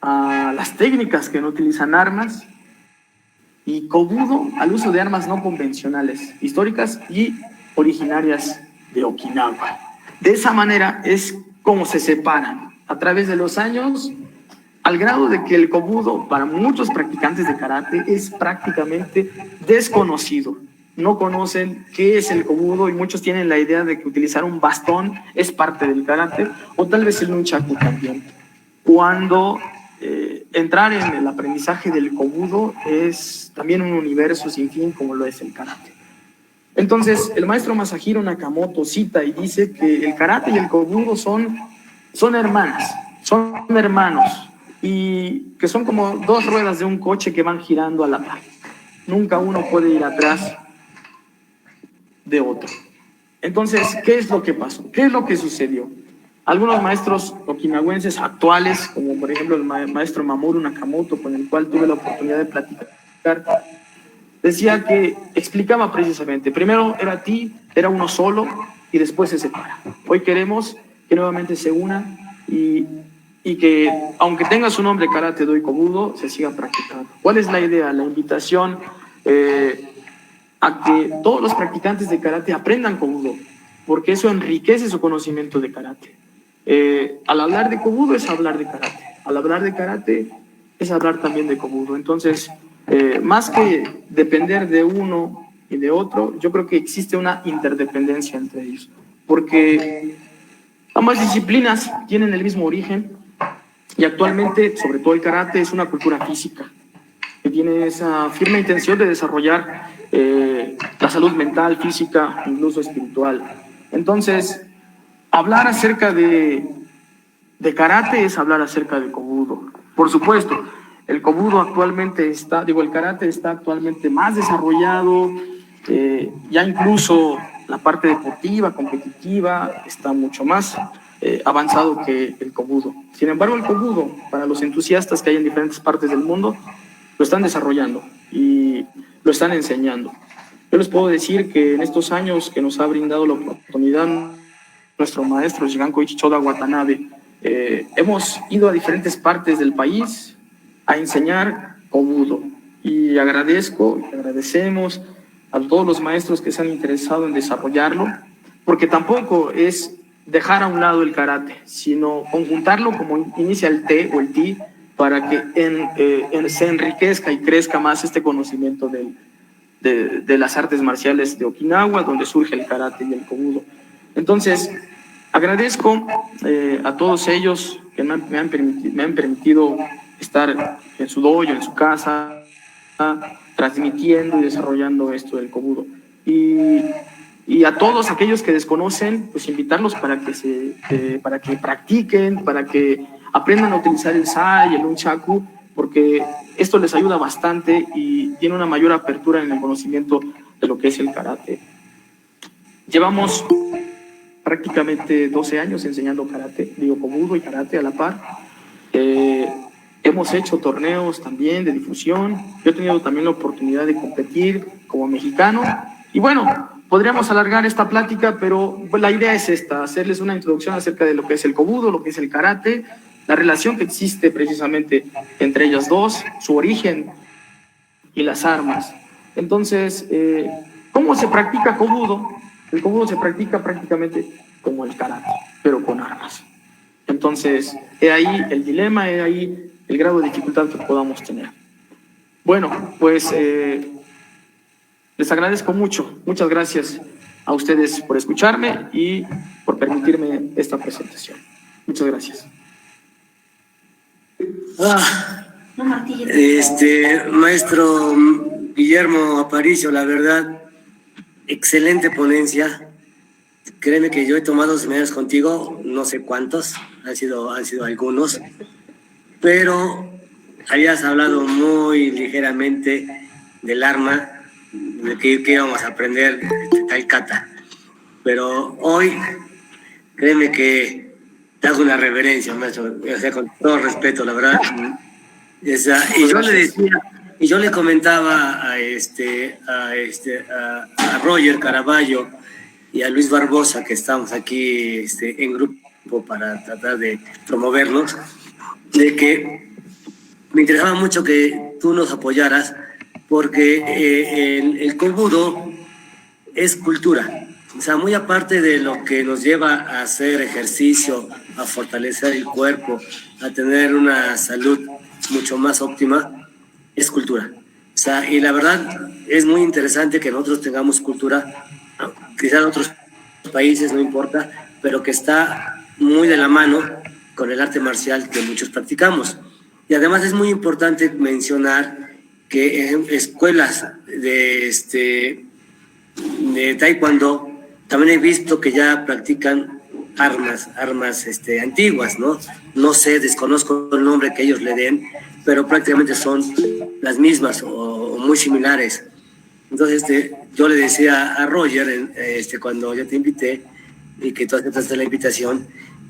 A las técnicas que no utilizan armas, y kobudo al uso de armas no convencionales, históricas y originarias de Okinawa. De esa manera es como se separan a través de los años, al grado de que el kobudo para muchos practicantes de karate es prácticamente desconocido. No conocen qué es el kobudo y muchos tienen la idea de que utilizar un bastón es parte del karate, o tal vez el nunchaku también. Cuando entrar en el aprendizaje del kobudo es también un universo sin fin como lo es el karate. Entonces, el maestro Masahiro Nakamoto cita y dice que el karate y el kobudo son hermanas, son hermanos, y que son como dos ruedas de un coche que van girando a la par. Nunca uno puede ir atrás de otro. Entonces, ¿qué es lo que pasó? ¿Qué es lo que sucedió? Algunos maestros okinawenses actuales, como por ejemplo el maestro Mamoru Nakamoto, con el cual tuve la oportunidad de platicar, decía que explicaba precisamente, primero era ti, era uno solo, y después se separa. Hoy queremos que nuevamente se unan y que, aunque tenga su nombre Karate Do y Kobudo, se siga practicando. ¿Cuál es la idea? La invitación a que todos los practicantes de karate aprendan kobudo, porque eso enriquece su conocimiento de karate. Al hablar de kobudo es hablar de karate, al hablar de karate es hablar también de kobudo. Entonces, más que depender de uno y de otro, yo creo que existe una interdependencia entre ellos, porque ambas disciplinas tienen el mismo origen y actualmente, sobre todo el karate, es una cultura física que tiene esa firme intención de desarrollar la salud mental, física, incluso espiritual. Entonces, hablar acerca de karate es hablar acerca de kobudo. Por supuesto, El kobudo actualmente el karate está actualmente más desarrollado, ya incluso la parte deportiva, competitiva, está mucho más avanzado que el kobudo. Sin embargo, el kobudo, para los entusiastas que hay en diferentes partes del mundo, lo están desarrollando y lo están enseñando. Yo les puedo decir que en estos años que nos ha brindado la oportunidad nuestro maestro Shigan Koichi Choda Watanabe, hemos ido a diferentes partes del país a enseñar kobudo y agradecemos a todos los maestros que se han interesado en desarrollarlo, porque tampoco es dejar a un lado el karate, sino conjuntarlo como inicia el T o el Ti para que se enriquezca y crezca más este conocimiento de las artes marciales de Okinawa, donde surge el karate y el kobudo. Entonces, agradezco a todos ellos que me han permitido estar en su dojo, en su casa, transmitiendo y desarrollando esto del kobudo. Y a todos aquellos que desconocen, pues invitarlos para que practiquen, para que aprendan a utilizar el sai y el nunchaku, porque esto les ayuda bastante y tiene una mayor apertura en el conocimiento de lo que es el karate. Llevamos prácticamente 12 años enseñando kobudo y karate a la par. Hemos hecho torneos también de difusión. Yo he tenido también la oportunidad de competir como mexicano. Y bueno, podríamos alargar esta plática, pero pues, la idea es esta, hacerles una introducción acerca de lo que es el kobudo, lo que es el karate, la relación que existe precisamente entre ellas dos, su origen y las armas. Entonces, ¿cómo se practica kobudo? El kobudo se practica prácticamente como el karate, pero con armas. Entonces, he ahí el dilema, he ahí el grado de dificultad que podamos tener. Bueno, pues les agradezco mucho. Muchas gracias a ustedes por escucharme y por permitirme esta presentación. Muchas gracias. Maestro Guillermo Aparicio, la verdad, excelente ponencia. Créeme que yo he tomado seminarios contigo, no sé cuántos, han sido algunos, pero habías hablado muy ligeramente del arma, de que íbamos a aprender tal kata. Pero hoy, créeme que te hago una reverencia, maestro, o sea, con todo respeto, la verdad. Y yo le comentaba a Roger Caraballo y a Luis Barbosa, que estamos aquí en grupo para tratar de promovernos, de que me interesaba mucho que tú nos apoyaras, porque el kobudo es cultura. O sea, muy aparte de lo que nos lleva a hacer ejercicio, a fortalecer el cuerpo, a tener una salud mucho más óptima, es cultura. O sea, y la verdad es muy interesante que nosotros tengamos cultura, quizás en otros países, no importa, pero que está muy de la mano con el arte marcial que muchos practicamos. Y además es muy importante mencionar que en escuelas de taekwondo también he visto que ya practican armas antiguas, ¿no? No sé, desconozco el nombre que ellos le den, pero prácticamente son las mismas o muy similares. Entonces, yo le decía a Roger, cuando yo te invité y que tú aceptaste la invitación,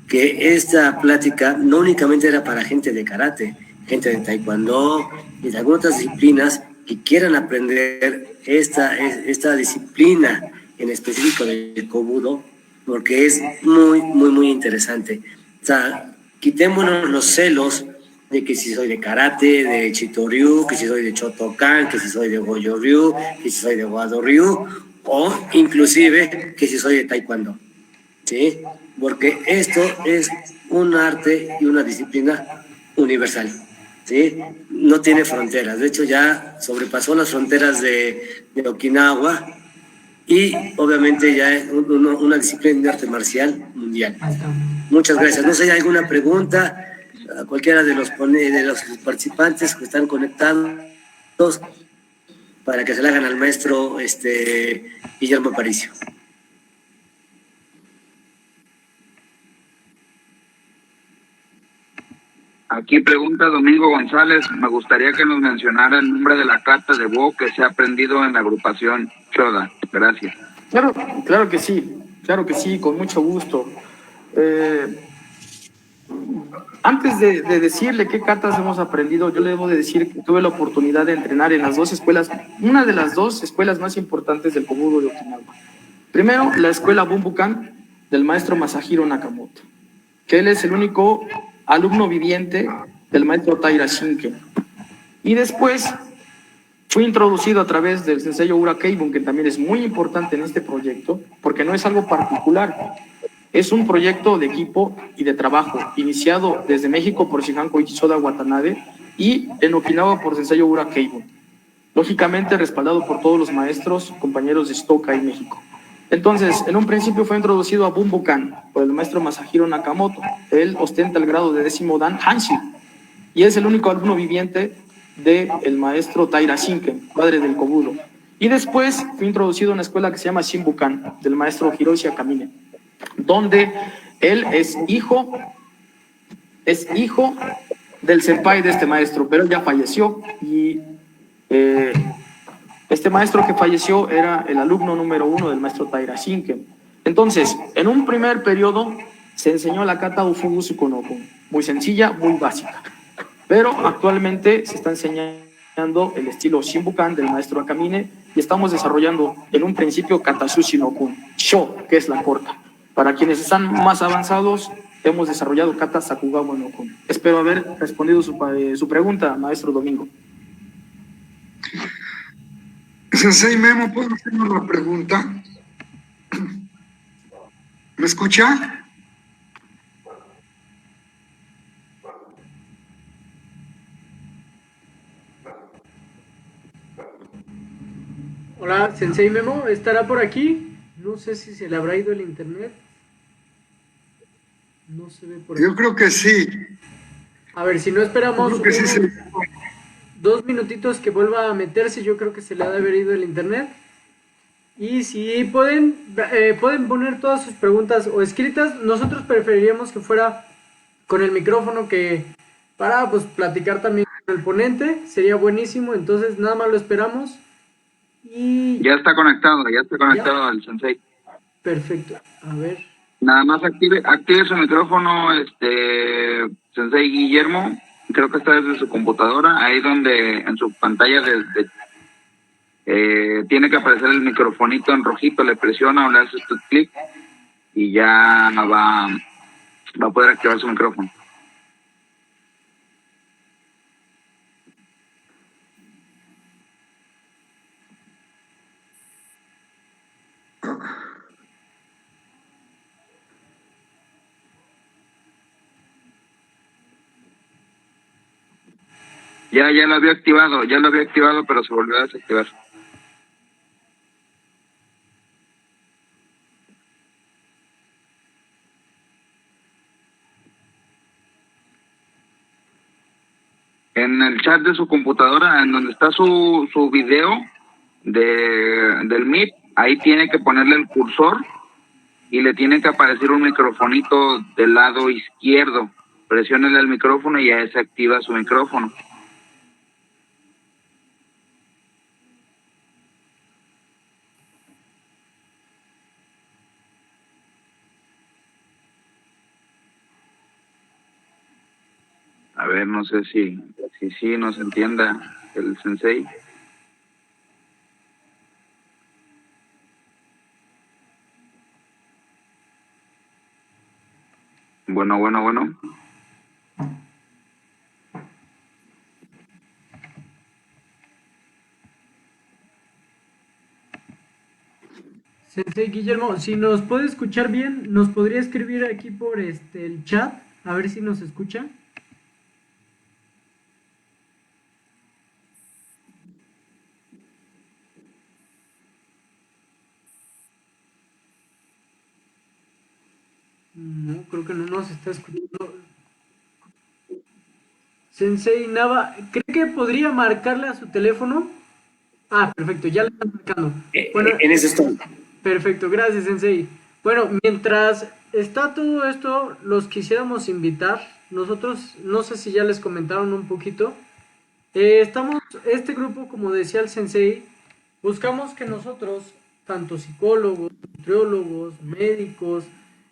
que esta plática no únicamente era para gente de karate, gente de taekwondo y de algunas otras disciplinas que quieran aprender esta disciplina en específico del kobudo, porque es muy, muy, muy interesante. O sea, quitémonos los celos de que si soy de karate, de Chitoryu, que si soy de Chotokan, que si soy de Gojo-ryu, que si soy de Wado-ryu, o inclusive que si soy de taekwondo, ¿sí? Porque esto es un arte y una disciplina universal, ¿sí? No tiene fronteras. De hecho, ya sobrepasó las fronteras de Okinawa y obviamente ya es una disciplina de arte marcial mundial. Muchas gracias. No sé si hay alguna pregunta a cualquiera de los participantes que están conectados para que se la hagan al maestro Guillermo Aparicio. Aquí pregunta Domingo González, me gustaría que nos mencionara el nombre de la kata de Bo que se ha aprendido en la agrupación Choda. Gracias. Claro que sí, con mucho gusto. Antes de decirle qué katas hemos aprendido, yo le debo de decir que tuve la oportunidad de entrenar en las dos escuelas, una de las dos escuelas más importantes del Kobudo de Okinawa. Primero, la escuela Bunbukan del maestro Masahiro Nakamoto, que él es el único alumno viviente del maestro Taira Shinken. Y después fui introducido a través del sensei Ura Keibun, que también es muy importante en este proyecto, porque no es algo particular. Es un proyecto de equipo y de trabajo, iniciado desde México por Shihan Koichi Soda Watanabe y en Okinawa por Sensei Ura Keibun. Lógicamente respaldado por todos los maestros, compañeros de Stoka y México. Entonces, en un principio fue introducido a Bunbukan por el maestro Masahiro Nakamoto. Él ostenta el grado de 10º Dan Hanshi y es el único alumno viviente del maestro Taira Shinken, padre del Kobudo. Y después fue introducido a una escuela que se llama Shinbukan, del maestro Hiroshi Akamine, donde él es hijo del senpai de este maestro, pero él ya falleció y este maestro que falleció era el alumno número 1 del maestro Taira Shinken. Entonces, en un primer periodo se enseñó la kata Ufugu Sukonokun, muy sencilla, muy básica, pero actualmente se está enseñando el estilo Shinbukan del maestro Akamine y estamos desarrollando en un principio kata Sushi no Kun, Sho, que es la corta. Para quienes están más avanzados, hemos desarrollado kata Sakugawa no Kun. Espero haber respondido su pregunta, maestro Domingo. Sensei Memo, ¿puedo hacer una pregunta? ¿Me escucha? Hola, Sensei Memo, ¿estará por aquí? No sé si se le habrá ido el internet. No se ve por aquí. Yo creo que sí. A ver, si no esperamos Yo creo que sí 2 minutitos que vuelva a meterse, yo creo que se le ha de haber ido el internet. Y si pueden poner todas sus preguntas o escritas, nosotros preferiríamos que fuera con el micrófono, que para pues platicar también con el ponente, sería buenísimo. Entonces nada más lo esperamos. Y Ya está conectado el sensei. perfecto. A ver. Nada más active su micrófono, sensei Guillermo. Creo que está desde su computadora, ahí donde en su pantalla tiene que aparecer el microfonito en rojito, le presiona o le hace este clic y ya va a poder activar su micrófono. Ya lo había activado, pero se volvió a desactivar. En el chat de su computadora, en donde está su video del Meet, ahí tiene que ponerle el cursor y le tiene que aparecer un microfonito del lado izquierdo. Presiónele el micrófono y ya se activa su micrófono. A ver, no sé si nos entienda el sensei. Bueno. Sensei Guillermo, si nos puede escuchar bien, nos podría escribir aquí por el chat, a ver si nos escucha. No, creo que no nos está escuchando. Sensei Nava, ¿cree que podría marcarle a su teléfono? Ah, perfecto, ya le están marcando. Bueno, En eso estoy. perfecto, gracias, Sensei. Bueno, mientras está todo esto, los quisiéramos invitar nosotros, no sé si ya les comentaron un poquito, este grupo, como decía el sensei, buscamos que nosotros, tanto psicólogos, nutriólogos, médicos,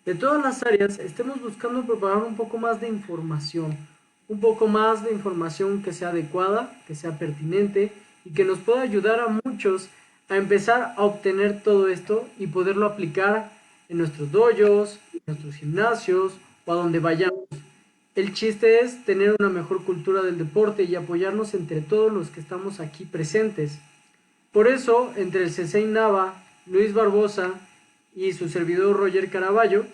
de todas las áreas, estemos buscando preparar un poco más de información, que sea adecuada, que sea pertinente y que nos pueda ayudar a muchos a empezar a obtener todo esto y poderlo aplicar en nuestros dojos, en nuestros gimnasios o a donde vayamos. El chiste es tener una mejor cultura del deporte y apoyarnos entre todos los que estamos aquí presentes. Por eso, entre el Sensei Nava, Luis Barbosa y su servidor Roger Caraballo,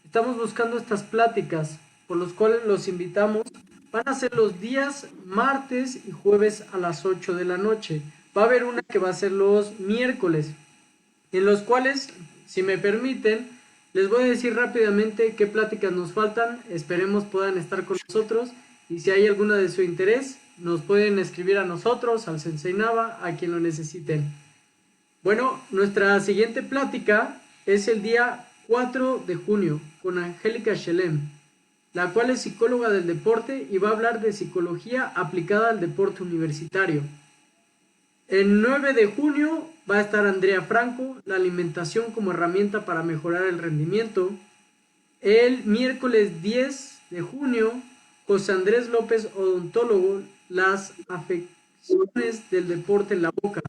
estamos buscando estas pláticas, por los cuales los invitamos. Van a ser los días martes y jueves a las 8 de la noche. Va a haber una que va a ser los miércoles, en los cuales, si me permiten, les voy a decir rápidamente qué pláticas nos faltan. Esperemos puedan estar con nosotros y si hay alguna de su interés, nos pueden escribir a nosotros, al Sensei Nava, a quien lo necesiten. Bueno, nuestra siguiente plática es el día 4 de junio con Angélica Shelem, la cual es psicóloga del deporte y va a hablar de psicología aplicada al deporte universitario. El 9 de junio va a estar Andrea Franco, la alimentación como herramienta para mejorar el rendimiento. El miércoles 10 de junio, José Andrés López, odontólogo, las afecciones del deporte en la boca.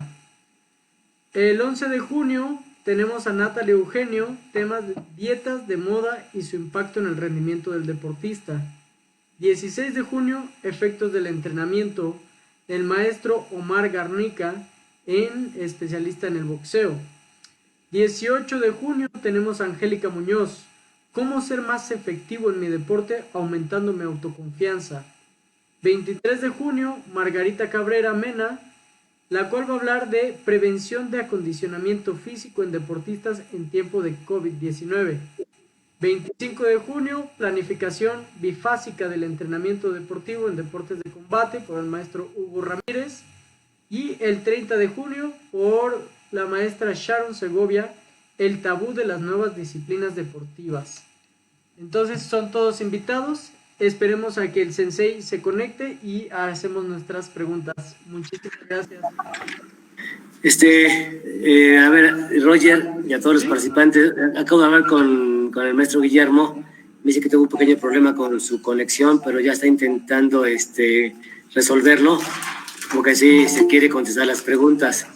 El 11 de junio tenemos a Natalia Eugenio, temas de dietas de moda y su impacto en el rendimiento del deportista. 16 de junio, efectos del entrenamiento, el maestro Omar Garnica, especialista en el boxeo. 18 de junio tenemos a Angélica Muñoz, cómo ser más efectivo en mi deporte aumentando mi autoconfianza. 23 de junio, Margarita Cabrera Mena, la cual va a hablar de prevención de acondicionamiento físico en deportistas en tiempo de COVID-19. 25 de junio, planificación bifásica del entrenamiento deportivo en deportes de combate por el maestro Hugo Ramírez. Y el 30 de junio, por la maestra Sharon Segovia, el tabú de las nuevas disciplinas deportivas. Entonces son todos invitados. Esperemos a que el sensei se conecte y hacemos nuestras preguntas. Muchísimas gracias. A ver, Roger y a todos los participantes, acabo de hablar con el maestro Guillermo. Me dice que tuvo un pequeño problema con su conexión, pero ya está intentando resolverlo, porque así se quiere contestar las preguntas.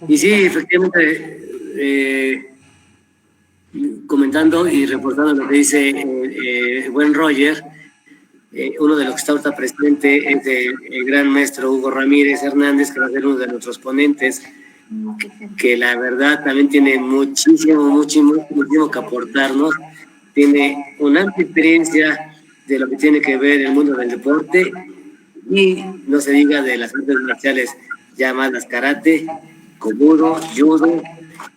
Y sí, efectivamente, comentando y reportando lo que dice el buen Roger, uno de los que está ahorita presente es el gran maestro Hugo Ramírez Hernández, que va a ser uno de nuestros ponentes, que la verdad también tiene muchísimo que aportarnos. Tiene una amplia experiencia de lo que tiene que ver el mundo del deporte y no se diga de las artes marciales llamadas karate, kobudo, judo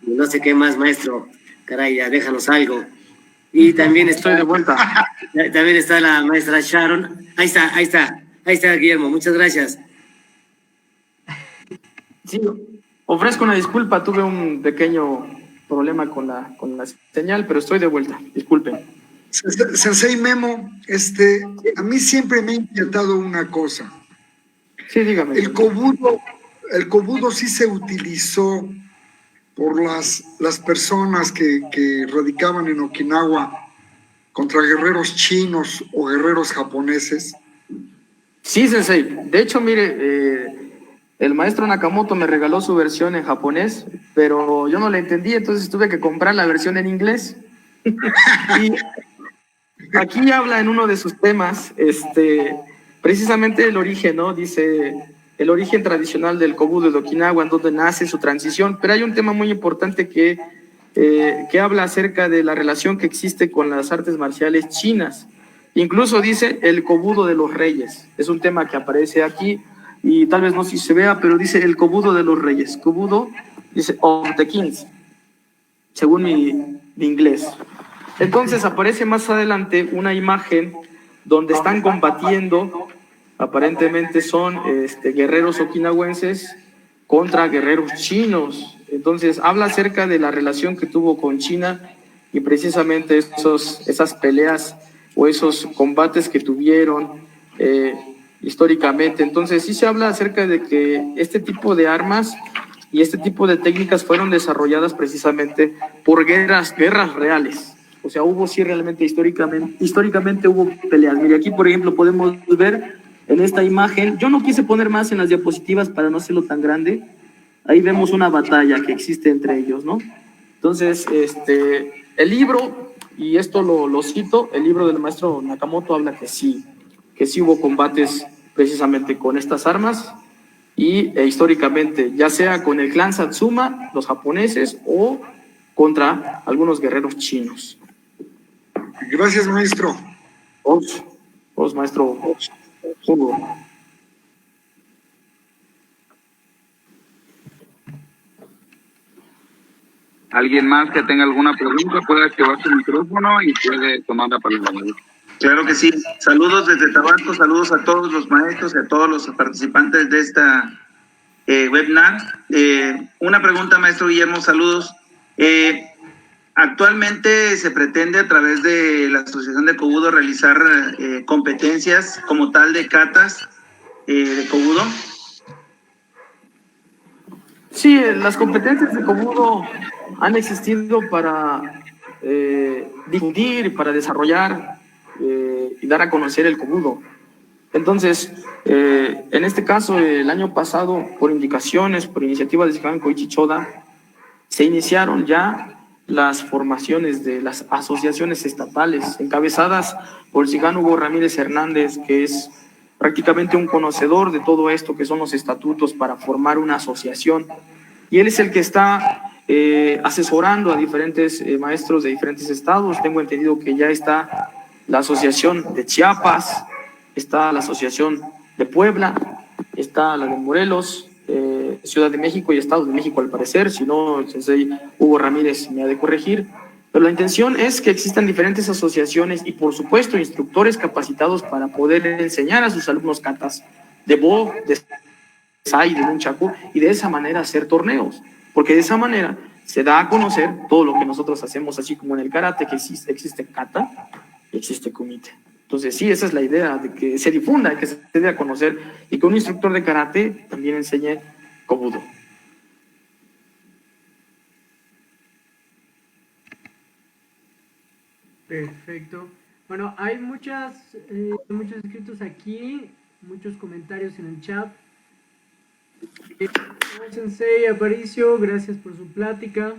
y no sé qué más, maestro. Caray, ya déjanos algo. Y también estoy de vuelta. También está la maestra Sharon. Ahí está Guillermo, muchas gracias. Sí, ofrezco una disculpa, tuve un pequeño problema con la señal, pero estoy de vuelta, disculpen. Sensei Memo, a mí siempre me ha inquietado una cosa. Sí, dígame. El kobudo sí se utilizó por las personas que radicaban en Okinawa contra guerreros chinos o guerreros japoneses. Sí, sensei. De hecho, mire, el maestro Nakamoto me regaló su versión en japonés, pero yo no la entendí, entonces tuve que comprar la versión en inglés. Y aquí habla en uno de sus temas, precisamente el origen, ¿no? Dice el origen tradicional del kobudo de Okinawa, en donde nace su transición, pero hay un tema muy importante que habla acerca de la relación que existe con las artes marciales chinas. Incluso dice el kobudo de los reyes, es un tema que aparece aquí, y tal vez no si se vea, pero dice el kobudo de los reyes. Kobudo dice of the kings, según mi inglés. Entonces aparece más adelante una imagen donde están combatiendo, aparentemente son guerreros okinawenses contra guerreros chinos. Entonces habla acerca de la relación que tuvo con China y precisamente esas peleas o esos combates que tuvieron históricamente. Entonces sí se habla acerca de que este tipo de armas y este tipo de técnicas fueron desarrolladas precisamente por guerras reales. O sea, hubo sí realmente históricamente hubo peleas. Mire, aquí por ejemplo podemos ver en esta imagen, yo no quise poner más en las diapositivas para no hacerlo tan grande, ahí vemos una batalla que existe entre ellos, ¿no? Entonces, el libro, y esto lo cito, el libro del maestro Nakamoto habla que sí hubo combates precisamente con estas armas, y históricamente, ya sea con el clan Satsuma, los japoneses, o contra algunos guerreros chinos. Gracias, maestro. Os maestro Hugo. ¿Alguien más que tenga alguna pregunta puede activar su micrófono y puede tomar la palabra? Claro que sí. Saludos desde Tabasco, saludos a todos los maestros y a todos los participantes de esta webinar. Una pregunta, maestro Guillermo, saludos. Actualmente se pretende a través de la Asociación de Kobudo realizar competencias como tal de catas de Kobudo. Sí, las competencias de Kobudo han existido para difundir, para desarrollar y dar a conocer el Kobudo. Entonces, en este caso, el año pasado, por indicaciones, por iniciativa de Shihan Koichi Choda, se iniciaron ya las formaciones de las asociaciones estatales, encabezadas por Shihan Hugo Ramírez Hernández, que es prácticamente un conocedor de todo esto que son los estatutos para formar una asociación. Y él es el que está asesorando a diferentes maestros de diferentes estados. Tengo entendido que ya está la asociación de Chiapas, está la asociación de Puebla, está la de Morelos, Ciudad de México y Estado de México al parecer, si no el sensei Hugo Ramírez me ha de corregir. Pero la intención es que existan diferentes asociaciones y por supuesto instructores capacitados para poder enseñar a sus alumnos katas de Bo, de Sai, de Nunchaku, y de esa manera hacer torneos, porque de esa manera se da a conocer todo lo que nosotros hacemos, así como en el karate que existe kata y existe kumite. Entonces sí, esa es la idea, de que se difunda, que se dé a conocer y que un instructor de karate también enseñe Kobudo. Perfecto. Bueno, hay muchos escritos aquí, muchos comentarios en el chat. Sensei Aparicio, gracias por su plática.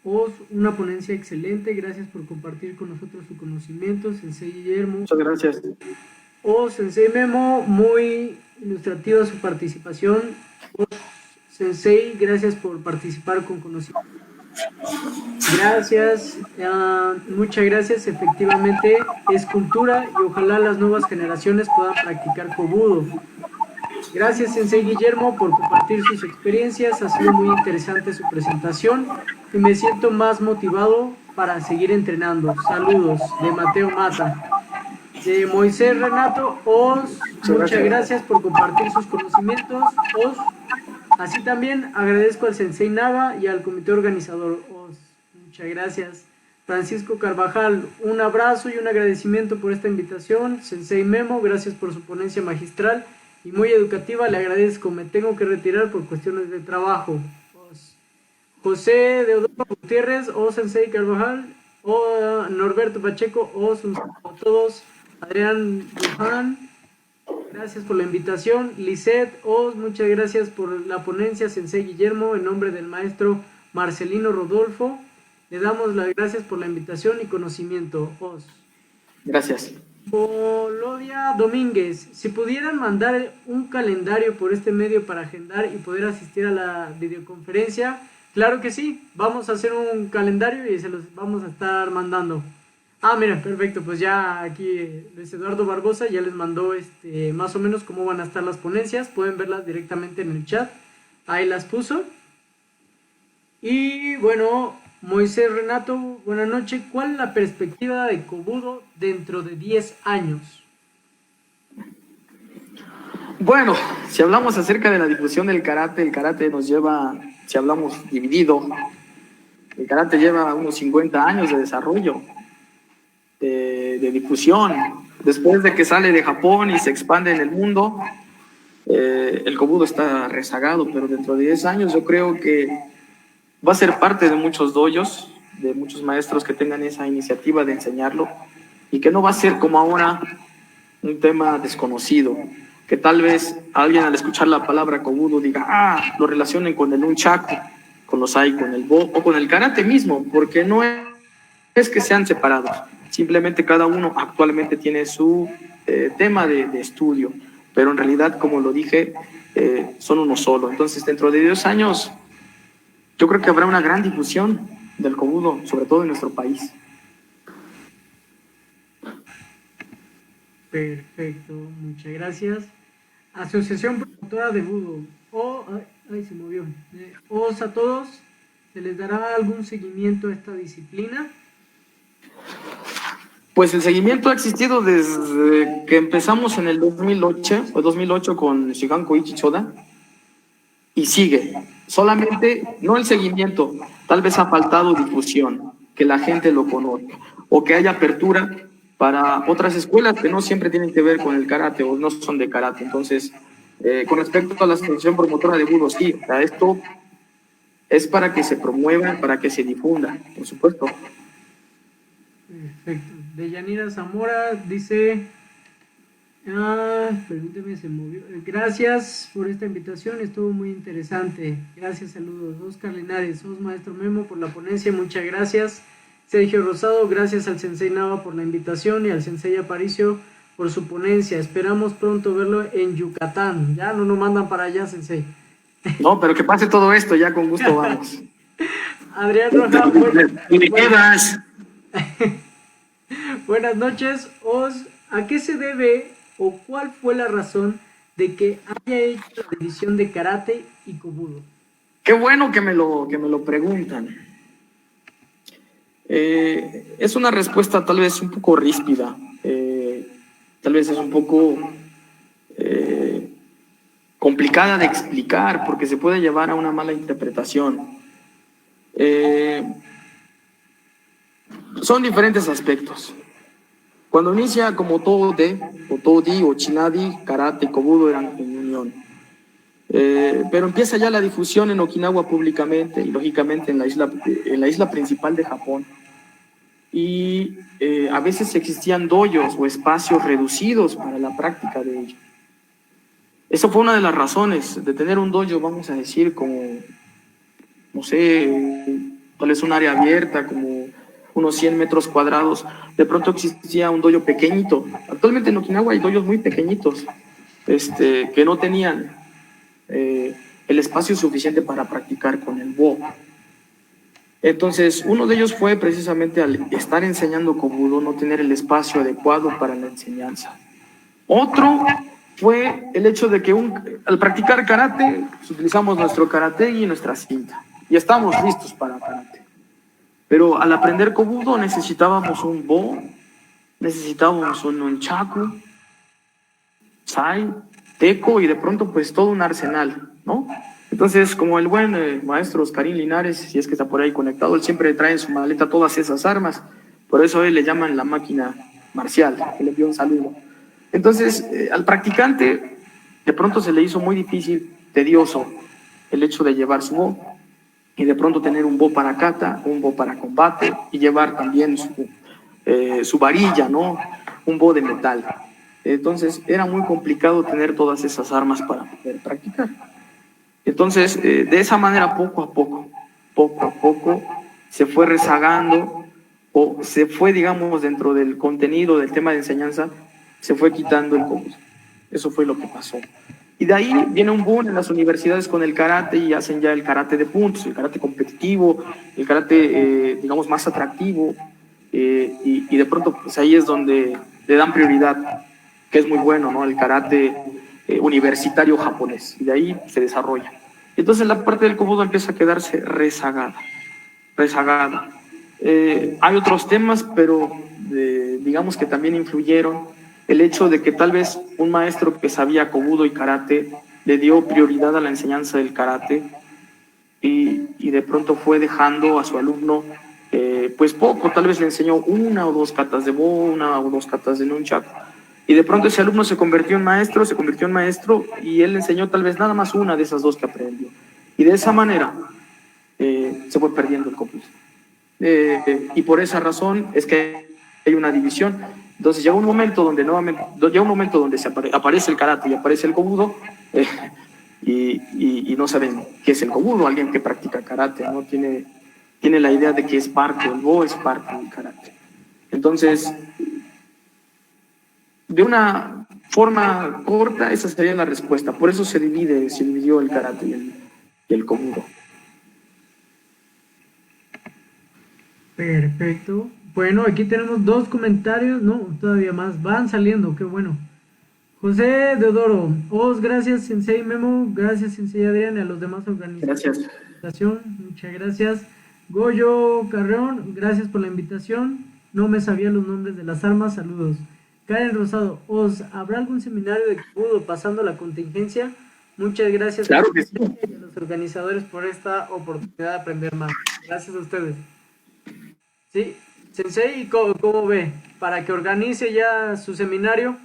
Os, una ponencia excelente, gracias por compartir con nosotros su conocimiento. Sensei Guillermo. Muchas gracias. Os, Sensei Memo, muy ilustrativa su participación. Os, Sensei, gracias por participar con conocimiento. Gracias, muchas gracias. Efectivamente es cultura y ojalá las nuevas generaciones puedan practicar Kobudo. Gracias, Sensei Guillermo, por compartir sus experiencias. Ha sido muy interesante su presentación y me siento más motivado para seguir entrenando. Saludos, de Mateo Mata. De Moisés Renato, Os, muchas gracias por compartir sus conocimientos. Os, así también agradezco al Sensei Naga y al comité organizador. Os, muchas gracias. Francisco Carvajal, un abrazo y un agradecimiento por esta invitación. Sensei Memo, gracias por su ponencia magistral y muy educativa, le agradezco. Me tengo que retirar por cuestiones de trabajo. Os. José Deodoro Gutiérrez, o Sensei Carvajal, o Norberto Pacheco, o a todos. Adrián Luján, gracias por la invitación. Lisette, Os, muchas gracias por la ponencia. Sensei Guillermo, en nombre del maestro Marcelino Rodolfo, le damos las gracias por la invitación y conocimiento. Os. Gracias. Polodia Domínguez, si pudieran mandar un calendario por este medio para agendar y poder asistir a la videoconferencia, claro que sí, vamos a hacer un calendario y se los vamos a estar mandando. Ah, mira, perfecto, pues ya aquí Luis Eduardo Barbosa ya les mandó más o menos cómo van a estar las ponencias, pueden verlas directamente en el chat, ahí las puso. Y bueno, Moisés Renato, buenas noches. ¿Cuál es la perspectiva de Kobudo dentro de 10 años? Bueno, si hablamos acerca de la difusión del karate, el karate nos lleva, si hablamos dividido, el karate lleva unos 50 años de desarrollo. de difusión. Después de que sale de Japón y se expande en el mundo, el Kobudo está rezagado, pero dentro de 10 años yo creo que va a ser parte de muchos dojos, de muchos maestros que tengan esa iniciativa de enseñarlo, y que no va a ser como ahora un tema desconocido, que tal vez alguien al escuchar la palabra Kobudo diga, lo relacionen con el nunchaku, con los ai, con el bo o con el karate mismo, porque no es que sean separados, simplemente cada uno actualmente tiene su tema de estudio, pero en realidad, como lo dije, son uno solo. Entonces, dentro de 10 años, yo creo que habrá una gran difusión del Kobudo, sobre todo en nuestro país. Perfecto, muchas gracias. Asociación Promotora de Budo. Ay, se movió. A todos, ¿se les dará algún seguimiento a esta disciplina? Pues el seguimiento ha existido desde que empezamos en el 2008 con Shigan Koichi Choda, y sigue. Solamente, no el seguimiento, tal vez ha faltado difusión, que la gente lo conozca, o que haya apertura para otras escuelas que no siempre tienen que ver con el karate o no son de karate. Entonces, con respecto a la Asociación Promotora de Budo, sí, esto es para que se promueva, para que se difunda, por supuesto. Perfecto. Deyanira Zamora dice, permíteme, se movió. Gracias por esta invitación, estuvo muy interesante. Gracias, saludos. Oscar Linares, sos maestro Memo por la ponencia, muchas gracias. Sergio Rosado, gracias al Sensei Nava por la invitación y al Sensei Aparicio por su ponencia. Esperamos pronto verlo en Yucatán. Ya no nos mandan para allá, Sensei. No, pero que pase todo esto, ya con gusto vamos. Adrián Roja, buenas noches. ¿A qué se debe o cuál fue la razón de que haya hecho la división de karate y kobudo? Qué bueno que me lo preguntan. Es una respuesta tal vez un poco ríspida, tal vez es un poco complicada de explicar porque se puede llevar a una mala interpretación. Son diferentes aspectos. Cuando inicia como Tode, o Todi, o Chinadi, karate y kobudo eran en unión. Pero empieza ya la difusión en Okinawa públicamente y lógicamente en la isla principal de Japón. Y a veces existían dojos o espacios reducidos para la práctica de ello. Eso fue una de las razones de tener un dojo, vamos a decir, como, no sé, tal vez un área abierta, como unos 100 metros cuadrados. De pronto existía un dojo pequeñito. Actualmente en Okinawa hay dojos muy pequeñitos, que no tenían el espacio suficiente para practicar con el bo. Entonces, uno de ellos fue precisamente al estar enseñando kobudo, no tener el espacio adecuado para la enseñanza. Otro fue el hecho de que al practicar karate, pues, utilizamos nuestro karate y nuestra cinta, y estamos listos para karate. Pero al aprender kobudo necesitábamos un bo, necesitábamos un nunchaku, sai, teco y de pronto pues todo un arsenal, ¿no? Entonces, como el buen maestro Oscarín Linares, si es que está por ahí conectado, él siempre trae en su maleta todas esas armas, por eso a él le llaman la máquina marcial, que le envió un saludo. Entonces, al practicante de pronto se le hizo muy difícil, tedioso, el hecho de llevar su bo, y de pronto tener un bo para kata, un bo para combate, y llevar también su varilla, ¿no? Un bo de metal. Entonces, era muy complicado tener todas esas armas para poder practicar. Entonces, de esa manera, poco a poco, se fue rezagando, o se fue, digamos, dentro del contenido del tema de enseñanza, se fue quitando el kobudo. Eso fue lo que pasó. Y de ahí viene un boom en las universidades con el karate y hacen ya el karate de puntos, el karate competitivo, el karate, digamos, más atractivo. Y de pronto, pues ahí es donde le dan prioridad, que es muy bueno, ¿no? El karate universitario japonés. Y de ahí se desarrolla. Entonces la parte del kobudo empieza a quedarse rezagada. Hay otros temas, pero digamos que también influyeron el hecho de que tal vez un maestro que sabía kobudo y karate le dio prioridad a la enseñanza del karate y de pronto fue dejando a su alumno pues poco, tal vez le enseñó una o dos katas de bo, una o dos katas de nunchaku. Y de pronto ese alumno se convirtió en maestro, y él le enseñó tal vez nada más una de esas dos que aprendió. Y de esa manera se fue perdiendo el kobudo. Y por esa razón es que hay una división. Entonces llega un momento donde aparece el karate y aparece el kobudo, y no saben qué es el kobudo. Alguien que practica karate no tiene la idea de que es parte, el bo es parte del karate. Entonces, de una forma corta, esa sería la respuesta. Por eso se dividió el karate y el kobudo. Perfecto. Bueno, aquí tenemos 2 comentarios, no, todavía más, van saliendo, qué bueno. José Deodoro, gracias Sensei Memo, gracias Sensei Adrián y a los demás organizadores. Gracias. Muchas gracias. Goyo Carreón, gracias por la invitación. No me sabía los nombres de las armas, saludos. Karen Rosado, ¿habrá algún seminario de kobudo pasando la contingencia? Muchas gracias Claro que sí. a los organizadores por esta oportunidad de aprender más. Gracias a ustedes. Sí, Sensei, ¿cómo ve? Para que organice ya su seminario,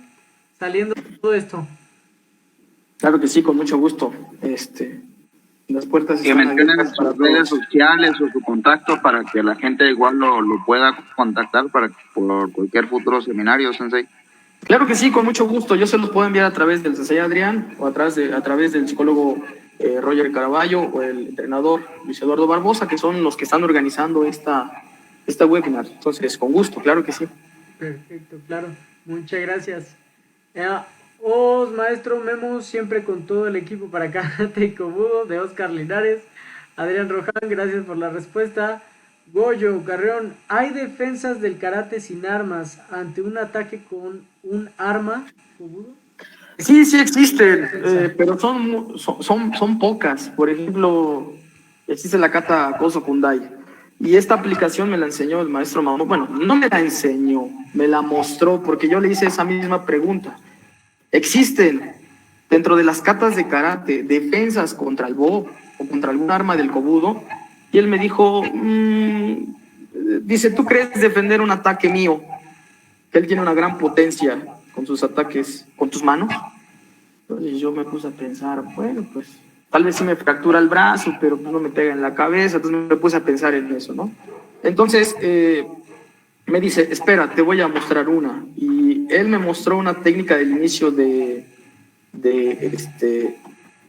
saliendo de todo esto. Claro que sí, con mucho gusto. Las puertas Que están mencionen abiertas para sus redes todos. sociales o su contacto para que la gente igual lo pueda contactar por cualquier futuro seminario, Sensei. Claro que sí, con mucho gusto. Yo se los puedo enviar a través del Sensei Adrián o a través del psicólogo Roger Caraballo o el entrenador Luis Eduardo Barbosa, que son los que están organizando esta webinar. Entonces, con gusto, claro que sí. Perfecto, claro. Muchas gracias. Maestro Memo, siempre con todo el equipo para Karate y Kobudo, de Oscar Linares. Adrián Roján, gracias por la respuesta. Goyo Carreón, ¿hay defensas del karate sin armas ante un ataque con un arma, Kobudo? Sí, sí existen, pero son pocas. Por ejemplo, existe la kata Koso Kundai. Y esta aplicación me la enseñó el maestro Mamo. Bueno, no me la enseñó, me la mostró, porque yo le hice esa misma pregunta. ¿Existen dentro de las katas de karate defensas contra el bo o contra algún arma del kobudo? Y él me dijo, dice, ¿tú crees defender un ataque mío? Que él tiene una gran potencia con sus ataques, con tus manos. Entonces yo me puse a pensar, bueno, pues tal vez sí me fractura el brazo, pero pues no me pega en la cabeza. Entonces me puse a pensar en eso, ¿no? Entonces me dice, espera, te voy a mostrar una. Y él me mostró una técnica del inicio de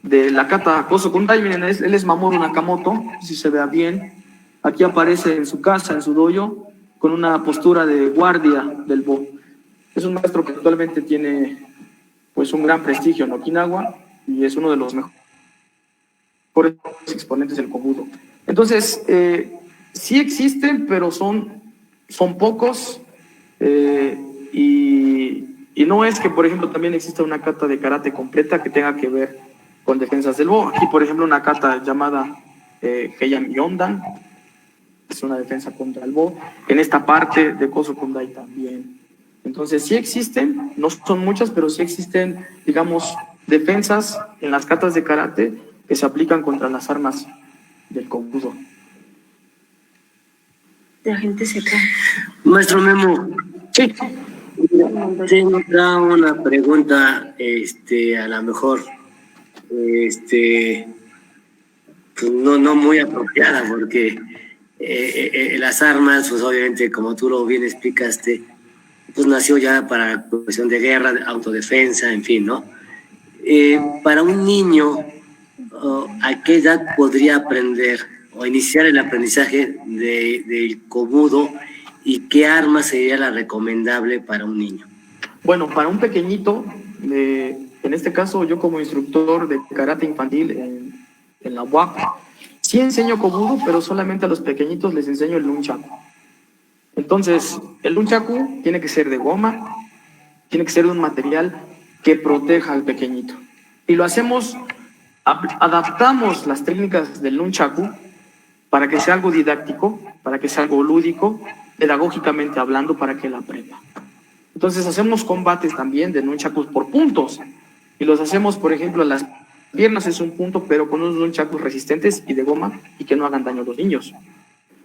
la kata Koso Kundai. Miren, él es Mamoru Nakamoto, si se vea bien. Aquí aparece en su casa, en su dojo, con una postura de guardia del bo. Es un maestro que actualmente tiene pues un gran prestigio en Okinawa y es uno de los mejores exponentes del kobudo. Entonces, sí existen, pero son pocos, y no es que, por ejemplo, también exista una kata de karate completa que tenga que ver con defensas del bo. Aquí, por ejemplo, una kata llamada Heian Yondan, es una defensa contra el bo. En esta parte de Koso Kundai también. Entonces, sí existen, no son muchas, pero sí existen, digamos, defensas en las katas de karate que se aplican contra las armas del kobudo. La gente se cae. Maestro Memo, Sí. tengo acá una pregunta, a lo mejor, pues no muy apropiada, porque las armas, pues obviamente, como tú lo bien explicaste, pues nació ya para cuestión de guerra, de autodefensa, en fin, ¿no? Para un niño, ¿a qué edad podría aprender o iniciar el aprendizaje del kobudo, y qué arma sería la recomendable para un niño? Bueno, para un pequeñito, en este caso yo como instructor de karate infantil en la UAP, sí enseño kobudo, pero solamente a los pequeñitos les enseño el nunchaku. Entonces, el nunchaku tiene que ser de goma, tiene que ser de un material que proteja al pequeñito. Y lo hacemos, adaptamos las técnicas del nunchaku para que sea algo didáctico, para que sea algo lúdico, pedagógicamente hablando, para que él aprenda. Entonces hacemos combates también de nunchakus por puntos, y los hacemos, por ejemplo, las piernas es un punto, pero con unos nunchakus resistentes y de goma y que no hagan daño a los niños.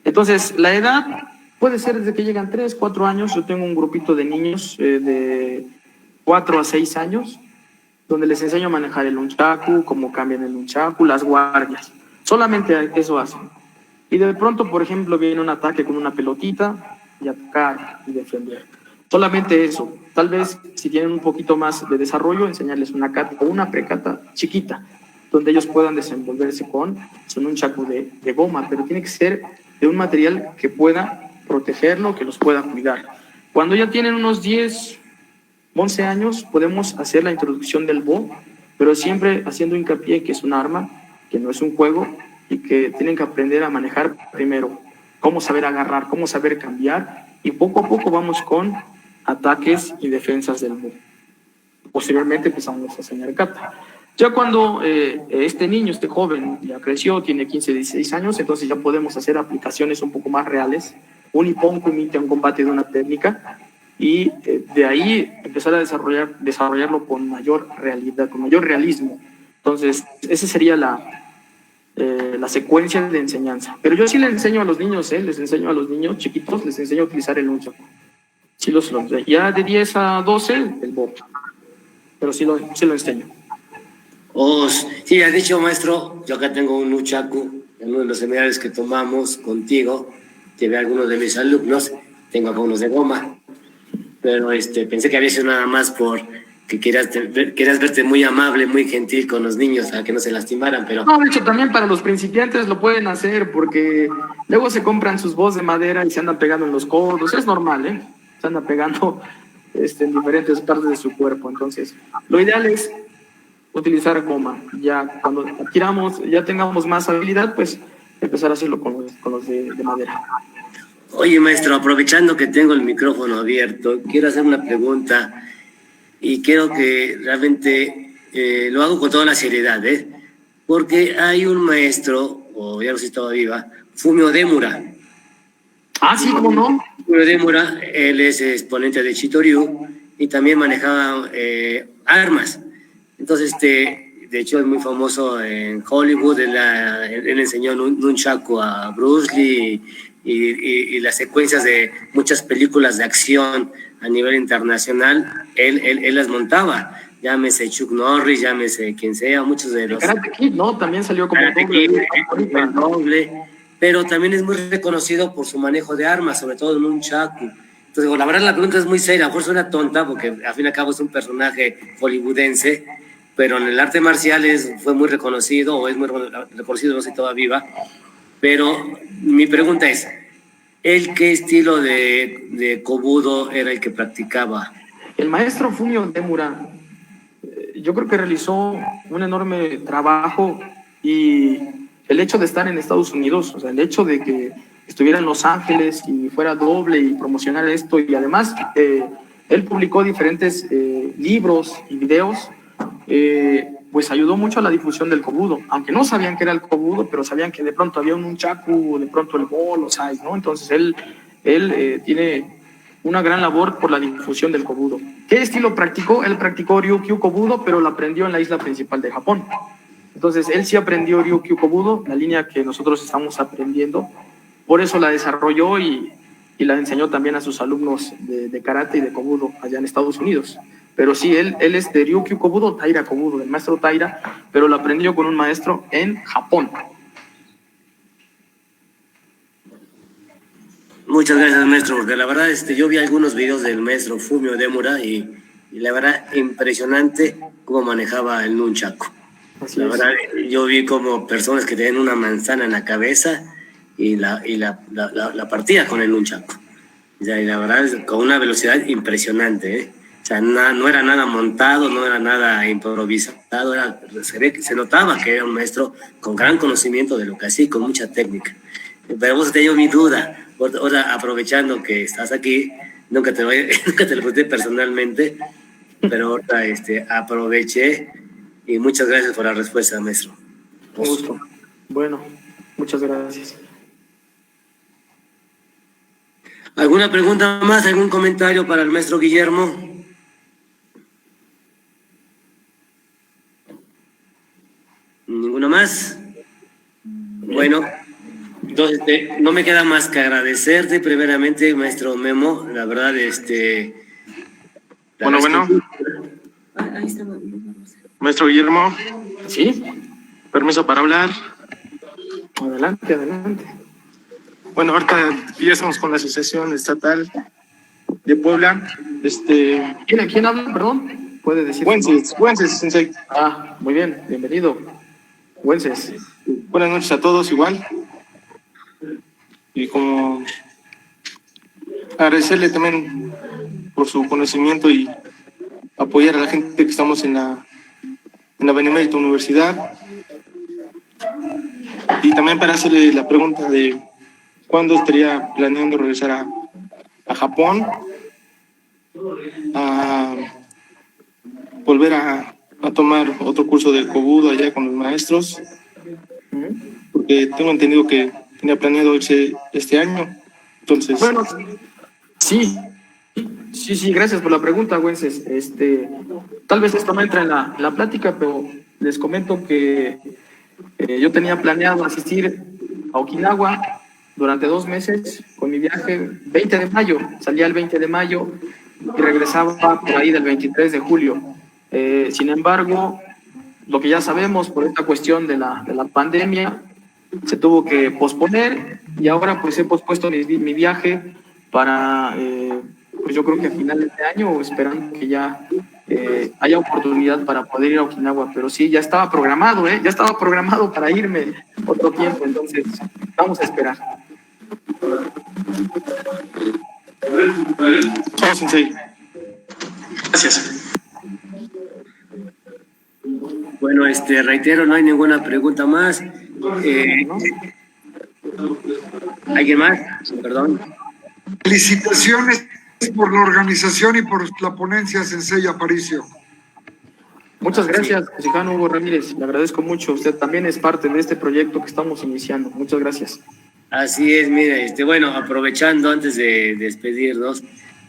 Entonces, la edad Puede ser desde que llegan 3, 4 años. Yo tengo un grupito de niños de 4 a 6 años, donde les enseño a manejar el nunchaku, cómo cambian el nunchaku, las guardias. Solamente eso hacen. Y de pronto, por ejemplo, viene un ataque con una pelotita y atacar y defender. Solamente eso. Tal vez si tienen un poquito más de desarrollo, enseñarles una kata o una prekata chiquita, donde ellos puedan desenvolverse con un chaco de goma, pero tiene que ser de un material que pueda protegerlo, que los pueda cuidar. Cuando ya tienen unos 10, 11 años, podemos hacer la introducción del bo, pero siempre haciendo hincapié que es un arma, que no es un juego, y que tienen que aprender a manejar primero, cómo saber agarrar, cómo saber cambiar, y poco a poco vamos con ataques y defensas del bo. Posteriormente empezamos a enseñar kata. Ya cuando este niño, este joven, ya creció, tiene 15, 16 años, entonces ya podemos hacer aplicaciones un poco más reales. Un ippon que imite un combate de una técnica, y de ahí empezar a desarrollarlo con mayor realidad, con mayor realismo. Entonces, esa sería la secuencia de enseñanza. Pero yo sí les enseño a los niños, les enseño a los niños chiquitos, les enseño a utilizar el nunchaku. Sí los ya de 10 a 12, el bo. Pero sí lo enseño. Sí, has dicho, maestro, yo acá tengo un nunchaku, en uno de los seminarios que tomamos contigo, llevé a algunos de mis alumnos, tengo acá unos de goma, pero pensé que había sido nada más por que quieras verte muy amable, muy gentil con los niños, para que no se lastimaran, pero... No, de hecho, también para los principiantes lo pueden hacer, porque luego se compran sus bos de madera y se andan pegando en los codos, es normal, se andan pegando en diferentes partes de su cuerpo. Entonces, lo ideal es utilizar goma. Ya cuando adquiramos, ya tengamos más habilidad, pues empezar a hacerlo con los de madera. Oye, maestro, aprovechando que tengo el micrófono abierto, quiero hacer una pregunta y quiero que realmente lo hago con toda la seriedad, porque hay un maestro, o ya no sé si estaba viva, Fumio Demura. Ah, sí, ¿cómo no? Fumio Demura, él es exponente de Chitoryu y también manejaba armas. Entonces, de hecho, es muy famoso en Hollywood. Él enseñó nunchaku a Bruce Lee y las secuencias de muchas películas de acción a nivel internacional, él las montaba. Llámese Chuck Norris, llámese quien sea, muchos de los... Karate Kid, ¿no? También salió como doble, pero también es muy reconocido por su manejo de armas, sobre todo en nunchaku. Entonces, la verdad, la pregunta es muy seria, a lo mejor suena tonta, porque al fin y al cabo es un personaje hollywoodense, pero en el arte marcial fue muy reconocido, o es muy reconocido, no sé si todavía viva. Pero mi pregunta es, ¿él qué estilo de kobudo era el que practicaba? El maestro Fumio Demura, yo creo que realizó un enorme trabajo, y el hecho de estar en Estados Unidos, o sea, el hecho de que estuviera en Los Ángeles y fuera doble y promocionar esto, y además él publicó diferentes libros y videos, pues ayudó mucho a la difusión del kobudo, aunque no sabían que era el kobudo, pero sabían que de pronto había un nunchaku, de pronto el bo, los sais, ¿no? Entonces él tiene una gran labor por la difusión del kobudo. ¿Qué estilo practicó? Él practicó Ryukyu kobudo, pero lo aprendió en la isla principal de Japón. Entonces él sí aprendió Ryukyu kobudo, la línea que nosotros estamos aprendiendo, por eso la desarrolló y la enseñó también a sus alumnos de karate y de kobudo allá en Estados Unidos. Pero sí, él es de Ryukyu kobudo, Taira kobudo, el maestro Taira, pero lo aprendió con un maestro en Japón. Muchas gracias, maestro, porque la verdad yo vi algunos videos del maestro Fumio Demura y la verdad impresionante cómo manejaba el nunchaku. Así la es. verdad, yo vi como personas que tenían una manzana en la cabeza y la partía con el nunchaku. Y la verdad, con una velocidad impresionante, O sea, no era nada montado, no era nada improvisado, se notaba que era un maestro con gran conocimiento de lo que hacía y con mucha técnica. Pero vos tenías mi duda. Ahora, aprovechando que estás aquí, nunca te lo pregunté personalmente, pero ahora aproveché y muchas gracias por la respuesta, maestro. Un gusto. Bueno, muchas gracias. ¿Alguna pregunta más? ¿Algún comentario para el maestro Guillermo? ¿Ninguno más? Bueno, Entonces, no me queda más que agradecerte primeramente, maestro Memo, la verdad, Bueno. Maestro Guillermo, ¿Sí? permiso para hablar. Adelante, adelante. Bueno, ahorita ya estamos con la Asociación Estatal de Puebla. ¿Quién habla, perdón? ¿Puede decir? Güences, Sensei. Ah, muy bien, bienvenido. Güences. Buenas noches a todos igual. Y como agradecerle también por su conocimiento y apoyar a la gente que estamos en la Benemérita Universidad. Y también para hacerle la pregunta de cuándo estaría planeando regresar a Japón, a volver a tomar otro curso de Kobudo allá con los maestros, porque tengo entendido que tenía planeado irse este año. Entonces, Bueno, sí, gracias por la pregunta, Güences. Tal vez esto no entra en la plática, pero les comento que yo tenía planeado asistir a Okinawa durante 2 meses con mi viaje 20 de mayo. Salía el 20 de mayo y regresaba por ahí del 23 de julio. Sin embargo, lo que ya sabemos por esta cuestión de la pandemia, se tuvo que posponer y ahora pues he pospuesto mi viaje para, pues yo creo que a finales de año, esperando que ya haya oportunidad para poder ir a Okinawa, pero sí, ya estaba programado, ya estaba programado para irme otro tiempo, entonces vamos a esperar. chao, Sensei. Gracias. Bueno, reitero, no hay ninguna pregunta más. ¿Alguien más? Perdón. Felicitaciones por la organización y por la ponencia, Sensei Aparicio. Muchas gracias, José Hugo Ramírez, le agradezco mucho, usted también es parte de este proyecto que estamos iniciando, muchas gracias. Así es, mire, bueno, aprovechando antes de despedirnos,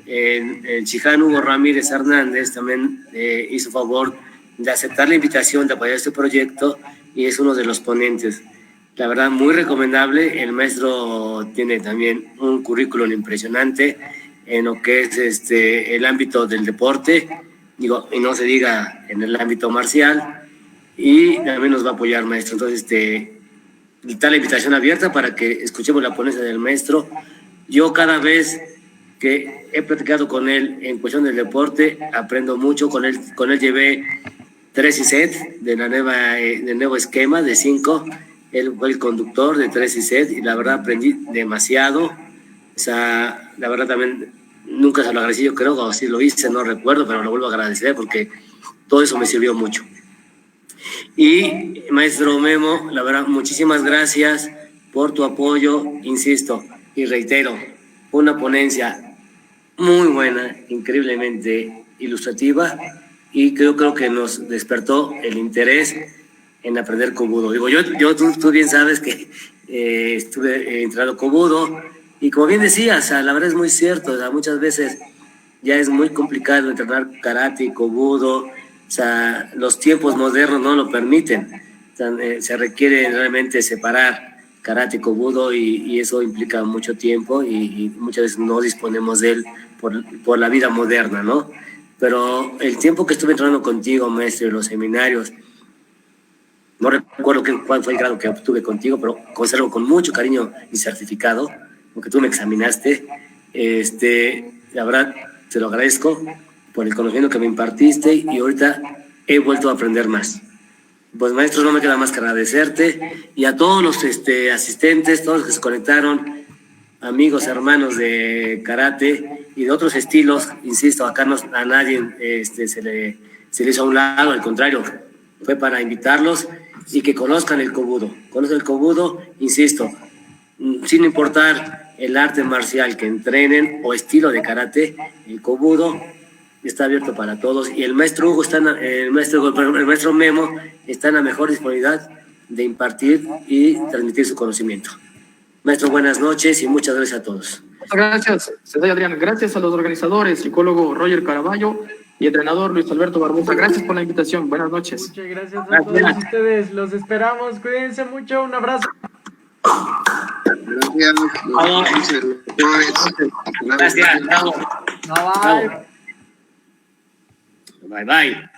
el Chiján Hugo Ramírez Hernández también hizo favor de aceptar la invitación de apoyar este proyecto y es uno de los ponentes. La verdad, muy recomendable. El maestro tiene también un currículum impresionante en lo que es el ámbito del deporte, digo, y no se diga en el ámbito marcial, y también nos va a apoyar, maestro. Entonces, está la invitación abierta para que escuchemos la ponencia del maestro. Yo cada vez que he platicado con él en cuestión del deporte, aprendo mucho. Con él llevé 3 ISET del nuevo esquema de 5. Él fue el conductor de 3 ISET y la verdad aprendí demasiado. O sea, la verdad también nunca se lo agradecí, yo creo, o si lo hice, no recuerdo, pero lo vuelvo a agradecer porque todo eso me sirvió mucho. Y maestro Memo, la verdad, muchísimas gracias por tu apoyo, insisto y reitero, una ponencia muy buena, increíblemente ilustrativa, y creo que nos despertó el interés en aprender Kobudo. Digo, tú bien sabes que estuve entrenando Kobudo, y como bien decías, la verdad es muy cierto, o sea, muchas veces ya es muy complicado entrenar karate y Kobudo. O sea, los tiempos modernos no lo permiten. O sea, se requiere realmente separar karate y Kobudo y eso implica mucho tiempo y muchas veces no disponemos de él por la vida moderna, ¿no? Pero el tiempo que estuve entrenando contigo, maestro, en los seminarios, no recuerdo cuál fue el grado que obtuve contigo, pero conservo con mucho cariño mi certificado, porque tú me examinaste. La verdad, te lo agradezco por el conocimiento que me impartiste y ahorita he vuelto a aprender más. Pues maestro, no me queda más que agradecerte y a todos los asistentes, todos los que se conectaron, amigos, hermanos de karate y de otros estilos. Insisto, acá a nadie se le hizo a un lado, al contrario, fue para invitarlos y que conozcan el Kobudo. Conozcan el Kobudo, insisto, sin importar el arte marcial que entrenen o estilo de karate, el Kobudo está abierto para todos y el maestro Hugo el maestro Memo está en la mejor disponibilidad de impartir y transmitir su conocimiento. Maestro, buenas noches y muchas gracias a todos. Gracias, Sensei Adrián. Gracias a los organizadores, psicólogo Roger Caraballo y entrenador Luis Alberto Barbosa. Gracias por la invitación. Buenas noches. Muchas gracias a todos ustedes. Los esperamos. Cuídense mucho. Un abrazo. Gracias, bravo. Bye bye. Bye, bye.